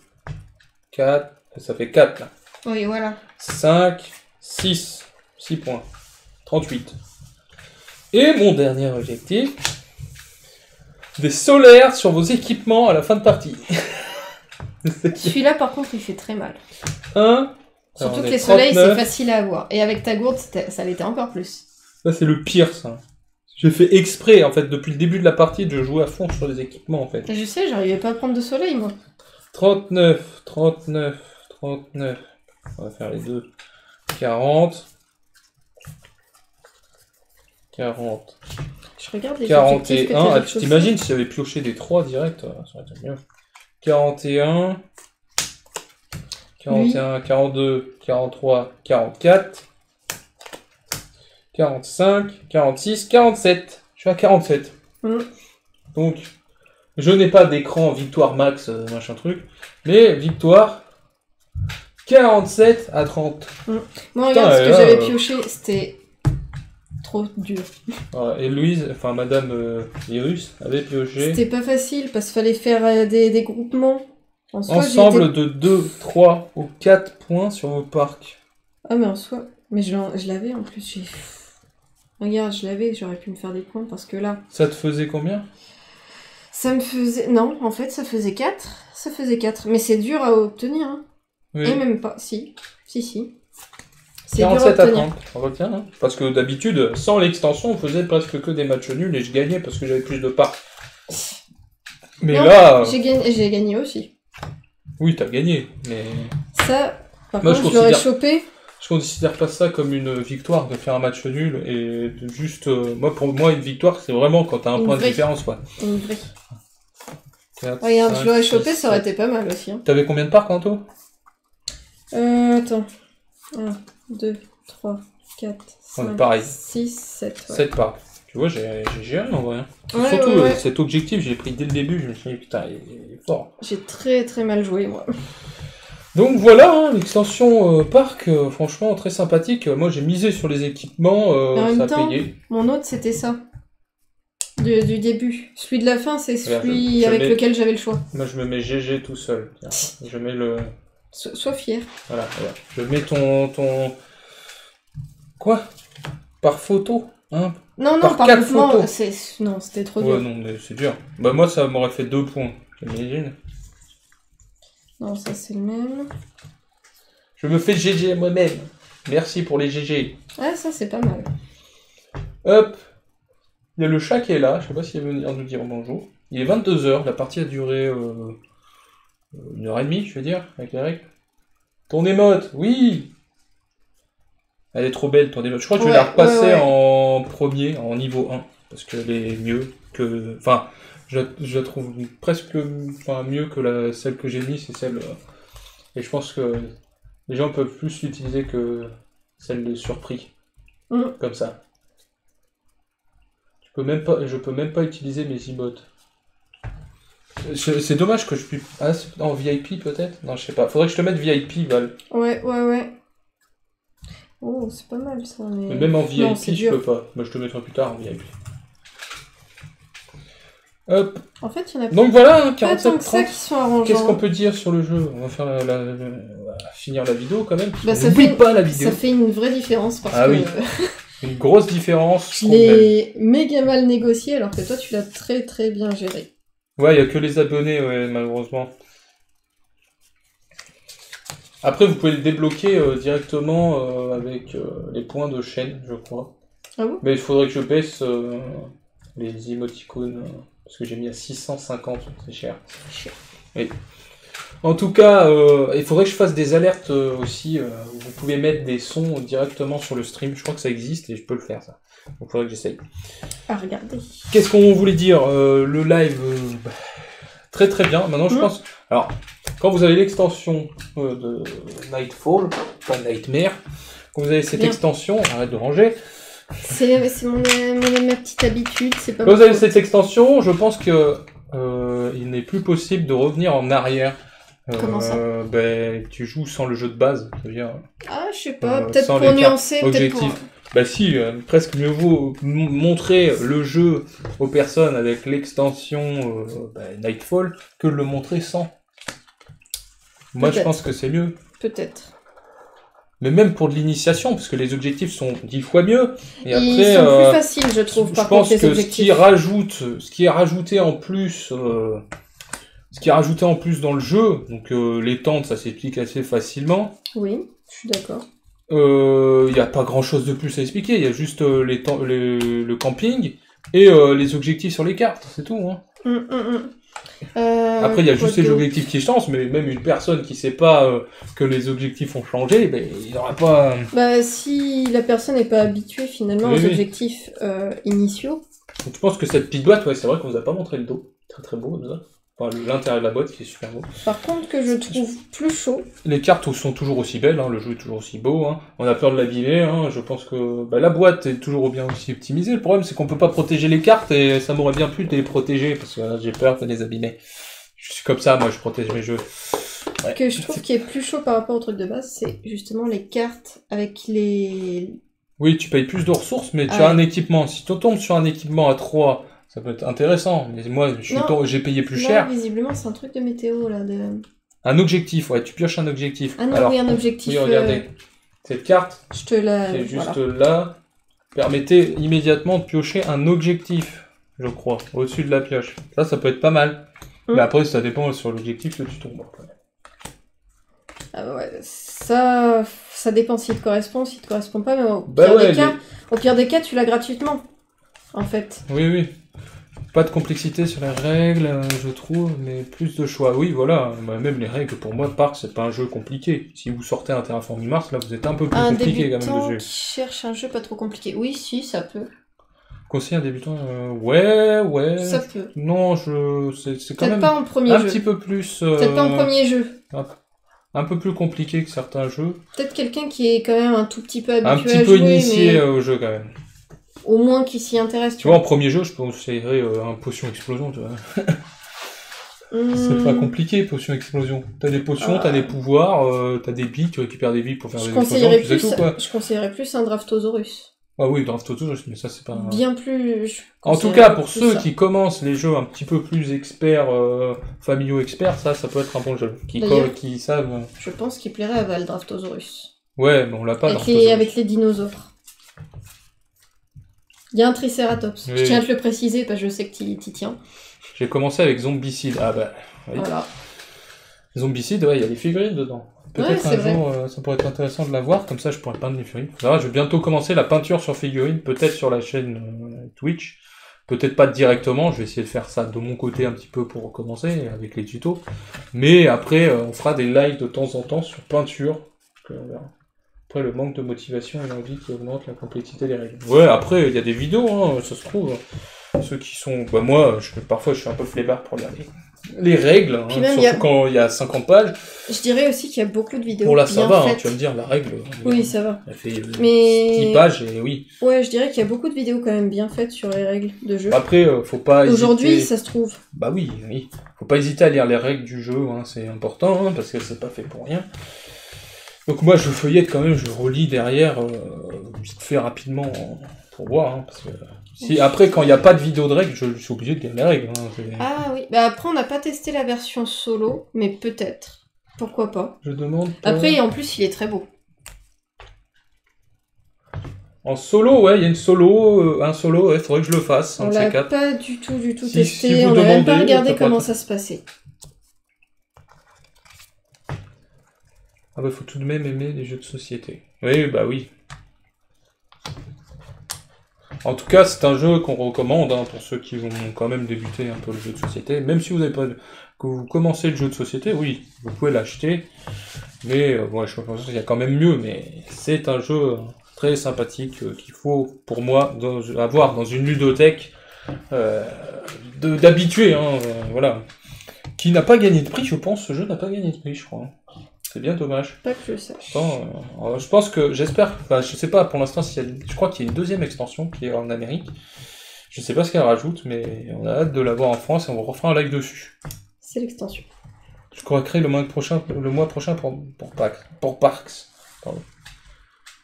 4, ça fait 4 là. Oui, voilà. 5, 6 points. 38. Et mon dernier objectif, des solaires sur vos équipements à la fin de partie. Celui-là, par contre, il fait très mal. 1. Surtout que les soleils, c'est facile à avoir. Et avec ta gourde, ça l'était encore plus. Ça, c'est le pire, ça. J'ai fait exprès, en fait, depuis le début de la partie, de jouer à fond sur les équipements, en fait. Je sais, j'arrivais pas à prendre de soleil, moi. 39, 39, 39. On va faire les deux. 40. 40. Je regarde les 41. Ah, tu t'imagines si j'avais pioché des 3 direct, ça aurait été mieux. 41. 41, oui. 42, 43, 44. 45, 46, 47. Je suis à 47. Donc, je n'ai pas d'écran victoire max, machin truc. Mais victoire 47 à 30. Moi, regarde, ce que j'avais pioché, c'était trop dur. Et Louise, enfin Madame Virus, avait pioché. C'était pas facile parce qu'il fallait faire des groupements. Ensemble de 2, 3 ou 4 points sur vos parcs. Ah, mais en soi. Mais je l'avais en plus. Regarde, je l'avais, j'aurais pu me faire des points parce que là. Ça te faisait combien? Ça me faisait. Non, en fait, ça faisait 4. Ça faisait 4. Mais c'est dur à obtenir. Hein. Oui. Et même pas. Si. C'est 47 à 30. On retient, hein. Parce que d'habitude, sans l'extension, on faisait presque que des matchs nuls et je gagnais parce que j'avais plus de parts. Mais non, là. J'ai gagné aussi. Oui, t'as gagné. Mais. Ça, par contre, je l'aurais chopé. Je considère pas ça comme une victoire de faire un match nul et de juste. Pour moi, une victoire, c'est vraiment quand t'as un point de différence, quoi. Une vraie. 4, regarde, 5, je l'aurais chopé, ça aurait été pas mal aussi. Hein. T'avais combien de parts, Quanto? Attends. 1, 2, 3, 4, 5, 6, 7. Ouais. 7 parts. Tu vois, j'ai géré en vrai. Surtout cet objectif, j'ai pris dès le début, je me suis dit, putain, il est fort. J'ai très très mal joué, moi. Donc voilà, hein, l'extension parc, franchement très sympathique. Moi j'ai misé sur les équipements, ça a payé. Mon autre c'était ça, du début. Celui de la fin c'est celui avec lequel j'avais le choix. Moi je me mets GG tout seul. Tiens, je mets le... Sois fier. Voilà. Je mets ton... Quoi? Par photo, hein? Non, par mouvement, non, c'était trop dur. Ouais, non, mais c'est dur. Bah moi ça m'aurait fait 2 points, j'imagine. Non, ça c'est le même. Je me fais GG moi-même. Merci pour les GG. Ah, ça c'est pas mal. Hop. Il y a le chat qui est là. Je sais pas s'il va venir nous dire bonjour. Il est 22h. La partie a duré 1h30, je veux dire, avec les règles. Ton émote, oui. Elle est trop belle, ton émote. Je crois que je vais la repasser en premier, en niveau 1. Parce qu'elle est mieux que... Enfin... Je la trouve presque mieux que celle que j'ai mise, c'est celle... et je pense que les gens peuvent plus l'utiliser que celle de surpris. Comme ça. Je peux même pas utiliser mes emotes. C'est dommage que je puisse... Ah, en VIP peut-être? Non, je sais pas. Faudrait que je te mette VIP, Val. Ouais. Oh, c'est pas mal ça, mais... Même en VIP, je peux pas. Moi, je te mettrai plus tard en VIP. Hop. En fait, il y en a donc voilà, hein, 47 pas ça qui sont arrangeants. Qu'est-ce qu'on peut dire sur le jeu? On va faire finir la vidéo quand même. Bah, ça fait pas la vidéo. Ça fait une vraie différence parce que... oui. Une grosse différence. Je l'ai méga mal négocié alors que toi tu l'as très très bien géré. Ouais, il y a que les abonnés, malheureusement. Après, vous pouvez le débloquer directement avec les points de chaîne, je crois. Ah bon? Mais il faudrait que je baisse les émoticônes. Parce que j'ai mis à 650, c'est cher. Oui. En tout cas, il faudrait que je fasse des alertes aussi. Où vous pouvez mettre des sons directement sur le stream. Je crois que ça existe et je peux le faire, ça. Donc il faudrait que j'essaye. À regarder. Qu'est-ce qu'on voulait dire? Le live, très très bien. Maintenant, je pense... Alors, quand vous avez l'extension de Nightfall, pas Nightmare, quand vous avez cette extension, arrête de ranger... C'est ma petite habitude, c'est pas. Quand vous avez cette extension, je pense que il n'est plus possible de revenir en arrière. Comment ça? Tu joues sans le jeu de base, c'est-à-dire. Ah, je sais pas, peut-être pour nuancer, peut-être pour... Bah si, presque mieux vaut montrer le jeu aux personnes avec l'extension Nightfall que de le montrer sans. Moi, je pense que c'est mieux. Peut-être. Mais même pour de l'initiation, parce que les objectifs sont 10 fois mieux. Et après, ils sont plus faciles, je trouve, par contre, les objectifs. Ce qui est rajouté en plus dans le jeu, donc les tentes, ça s'explique assez facilement. Oui, je suis d'accord. Il n'y a pas grand chose de plus à expliquer, il y a juste le camping, Et les objectifs sur les cartes, c'est tout. Hein. Après, il y a juste les objectifs qui changent, mais même une personne qui sait pas que les objectifs ont changé, ben, il n'aura pas... Bah, si la personne n'est pas habituée finalement aux objectifs initiaux... Donc, je pense que cette petite boîte, ouais, c'est vrai qu'on vous a pas montré le dos. Très très beau, comme ça. Enfin, l'intérieur de la boîte qui est super beau. Par contre, que je trouve plus chaud. Les cartes sont toujours aussi belles, hein, le jeu est toujours aussi beau. Hein. On a peur de l'abîmer. Hein. Je pense que la boîte est toujours bien aussi optimisée. Le problème, c'est qu'on peut pas protéger les cartes et ça m'aurait bien plu de les protéger parce que j'ai peur de les abîmer. Je suis comme ça, moi, je protège mes jeux. Ouais. Ce que je trouve qui est plus chaud par rapport au truc de base, c'est justement les cartes avec les... Oui, tu payes plus de ressources, mais tu as un équipement. Si tu tombes sur un équipement à 3... Ça peut être intéressant, mais moi, j'ai payé plus cher. Visiblement, c'est un truc de météo, là. Un objectif, ouais, tu pioches un objectif. Ah non, alors, oui, un objectif. Oui, regardez. Cette carte, qui est juste là, permettait immédiatement de piocher un objectif, je crois, au-dessus de la pioche. Ça peut être pas mal. Mais après, ça dépend sur l'objectif que tu tombes. Ah ouais, ça dépend s'il te correspond, s'il te correspond pas, mais au pire des cas, tu l'as gratuitement, en fait. Oui. Pas de complexité sur les règles, je trouve, mais plus de choix. Oui, voilà, même les règles, pour moi, Parc, c'est pas un jeu compliqué. Si vous sortez un Terraforming Mars, là, vous êtes un peu plus compliqué, quand même, le jeu. Qui cherche un jeu pas trop compliqué. Oui, si, ça peut. Conseiller un débutant, ouais. Ça peut. Non, c'est quand même pas en premier un jeu. Petit peu plus... Peut-être pas en premier jeu. Un peu plus compliqué que certains jeux. Peut-être quelqu'un qui est quand même un tout petit peu habitué à jouer. Un petit peu initié au jeu, quand même. Au moins qui s'y intéresse. Tu vois, en premier jeu, je conseillerais un potion explosion, tu vois. C'est pas compliqué, potion explosion. T'as des potions, t'as des pouvoirs, t'as des billes, tu récupères des billes pour faire des explosions, tu sais tout, quoi. Je conseillerais plus un Draftosaurus. Ah oui, Draftosaurus, mais ça c'est pas... Bien plus... En tout cas, pour ceux qui commencent les jeux un petit peu plus experts, familiaux experts, ça peut être un bon jeu. Qui savent... Je pense qu'il plairait à Val, Draftosaurus. Ouais, mais on l'a pas, avec les dinosaures. Il y a un Triceratops. Oui. Je tiens à te le préciser parce que je sais que t'y tiens. J'ai commencé avec Zombicide. Ah bah, oui. Voilà. Zombicide, ouais, il y a des figurines dedans. Peut-être un jour, ça pourrait être intéressant de la voir, comme ça je pourrais peindre des figurines. Là, je vais bientôt commencer la peinture sur figurines, peut-être sur la chaîne Twitch. Peut-être pas directement, je vais essayer de faire ça de mon côté un petit peu pour commencer, avec les tutos. Mais après, on fera des lives de temps en temps sur peinture. Après, le manque de motivation et l'envie qui augmente la complexité des règles. Ouais, après, il y a des vidéos, hein, ça se trouve. Ceux qui sont... Bah moi, parfois, je suis un peu flemmard pour regarder les règles, hein, surtout quand il y a 50 pages. Je dirais aussi qu'il y a beaucoup de vidéos bon, là, ça va, hein, tu vas me dire, la règle... Oui, ça va. Elle fait 10 pages, et oui. Ouais, je dirais qu'il y a beaucoup de vidéos quand même bien faites sur les règles de jeu. Après, faut pas hésiter... Aujourd'hui, ça se trouve. Bah oui. Faut pas hésiter à lire les règles du jeu, hein, c'est important, hein, parce que c'est pas fait pour rien. Donc moi je feuillette quand même, je relis derrière vite fait rapidement pour voir, hein, parce que après quand il n'y a pas de vidéo de règles, je suis obligé de lire les règles. Hein, ah oui, bah après on n'a pas testé la version solo, mais peut-être, pourquoi pas. Je demande. Après en plus il est très beau. En solo, ouais, il y a un solo, ouais, faudrait que je le fasse. On l'a pas du tout testé, on n'a même pas regardé comment ça se passait. Ah bah faut tout de même aimer les jeux de société. Oui, bah oui. En tout cas, c'est un jeu qu'on recommande hein, pour ceux qui vont quand même débuter un peu le jeu de société. Même si vous n'avez pas que vous commencez le jeu de société, oui, vous pouvez l'acheter. Mais bon, je pense qu'il y a quand même mieux. Mais c'est un jeu très sympathique qu'il faut, pour moi, avoir dans une ludothèque d'habitués. Hein, voilà. Qui n'a pas gagné de prix, je pense. Ce jeu n'a pas gagné de prix, je crois. C'est bien dommage. Pas que je sache. Je pense que, j'espère, enfin, je sais pas pour l'instant, je crois qu'il y a une deuxième extension qui est en Amérique. Je sais pas ce qu'elle rajoute, mais on a hâte de la voir en France et on refera un live dessus. C'est l'extension. Je crois créer le mois prochain pour Parks. Pardon.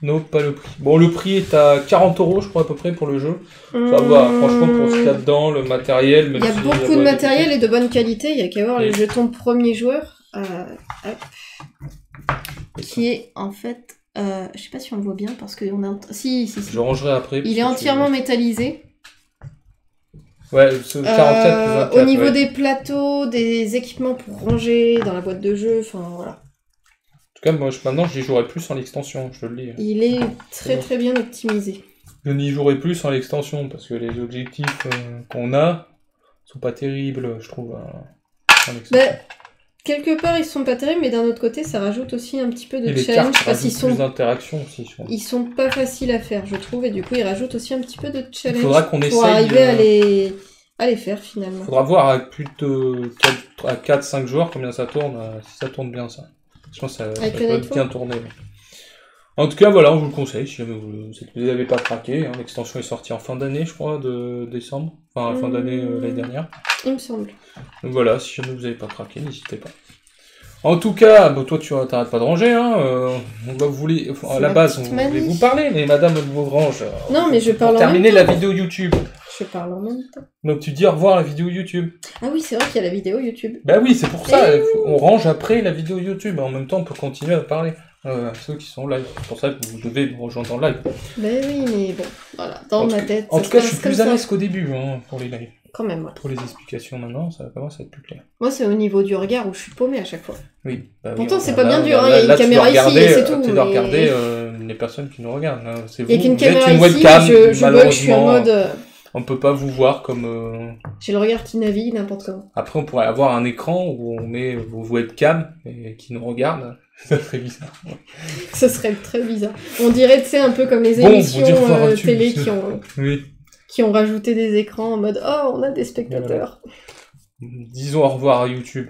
Non, pas le prix. Bon, le prix est à 40 €, je crois, à peu près, pour le jeu. Ça va, franchement, pour ce qu'il y a dedans, le matériel... Il y a beaucoup de matériel et de bonne qualité, il y a qu'à voir les jetons premier joueur. Qui est en fait, je sais pas si on le voit bien parce que on a si. Je rangerai après. Il est entièrement métallisé. Ouais, 44 plus 24. Au niveau des plateaux, des équipements pour ranger dans la boîte de jeu, enfin voilà. En tout cas, moi maintenant j'y jouerai plus en l'extension, je te le dis. Il est très très bien optimisé. Je n'y jouerai plus sans l'extension, parce que les objectifs qu'on a sont pas terribles, je trouve, sans l'extension. Quelque part, ils sont pas terribles, mais d'un autre côté, ça rajoute aussi un petit peu de challenge. Parce qu'ils sont plus d'interaction aussi. Ils sont pas faciles à faire, je trouve, et du coup, ils rajoutent aussi un petit peu de challenge. Il faudra qu'on essaye pour arriver à les faire finalement. Il faudra voir à plus de 4-5 joueurs combien ça tourne, si ça tourne bien ça. Je pense que ça peut être bien tourné. Mais... En tout cas, voilà, on vous le conseille, si jamais vous ne l'avez pas craqué. Hein, l'extension est sortie en fin d'année, je crois, de décembre. Enfin, fin d'année l'année dernière. Il me semble. Donc voilà, si jamais vous n'avez pas craqué, n'hésitez pas. En tout cas, toi tu t'arrêtes pas de ranger, hein. À la base, on voulait vous parler, mais madame vous range. Non, mais je parle pour terminer la vidéo YouTube. Je parle en même temps. Donc tu dis au revoir à la vidéo YouTube. Ah oui, c'est vrai qu'il y a la vidéo YouTube. Bah oui, c'est pour ça. On range après la vidéo YouTube. En même temps, on peut continuer à parler. Ceux qui sont live. C'est pour ça que vous devez me rejoindre en live. Bah oui, mais bon, voilà, dans ma tête. En tout cas, je suis plus à l'aise qu'au début pour les lives. Quand même, ouais. Pour les explications maintenant, ça commence à être plus clair. Moi, c'est au niveau du regard où je suis paumée à chaque fois. Oui. Pourtant, c'est pas bien dur, il y a une caméra ici et c'est tout. Tu dois regarder les personnes qui nous regardent. C'est vous, il y a qu'une caméra une ici, webcam, je suis en mode... On peut pas vous voir comme... J'ai le regard qui navigue n'importe comment. Après, on pourrait avoir un écran où on met vos webcams et qui nous regardent. Ça serait bizarre. Ça serait très bizarre. On dirait, tu sais, un peu comme les émissions télé qui ont rajouté des écrans en mode « Oh, on a des spectateurs. » Disons au revoir à YouTube.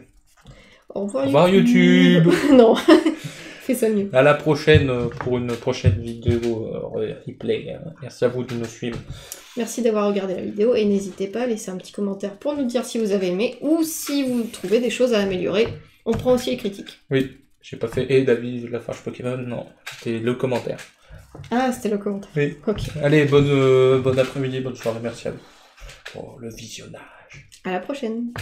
Au revoir YouTube. Non, fais ça mieux. À la prochaine pour une prochaine vidéo replay. Merci à vous de nous suivre. Merci d'avoir regardé la vidéo et n'hésitez pas à laisser un petit commentaire pour nous dire si vous avez aimé ou si vous trouvez des choses à améliorer. On prend aussi les critiques. Oui, j'ai pas fait David Lafarge Pokémon, non, c'était le commentaire. Ah, c'était le commentaire. Oui. Ok. Allez, bon après-midi, bonne soirée, merci à vous pour le visionnage. À la prochaine.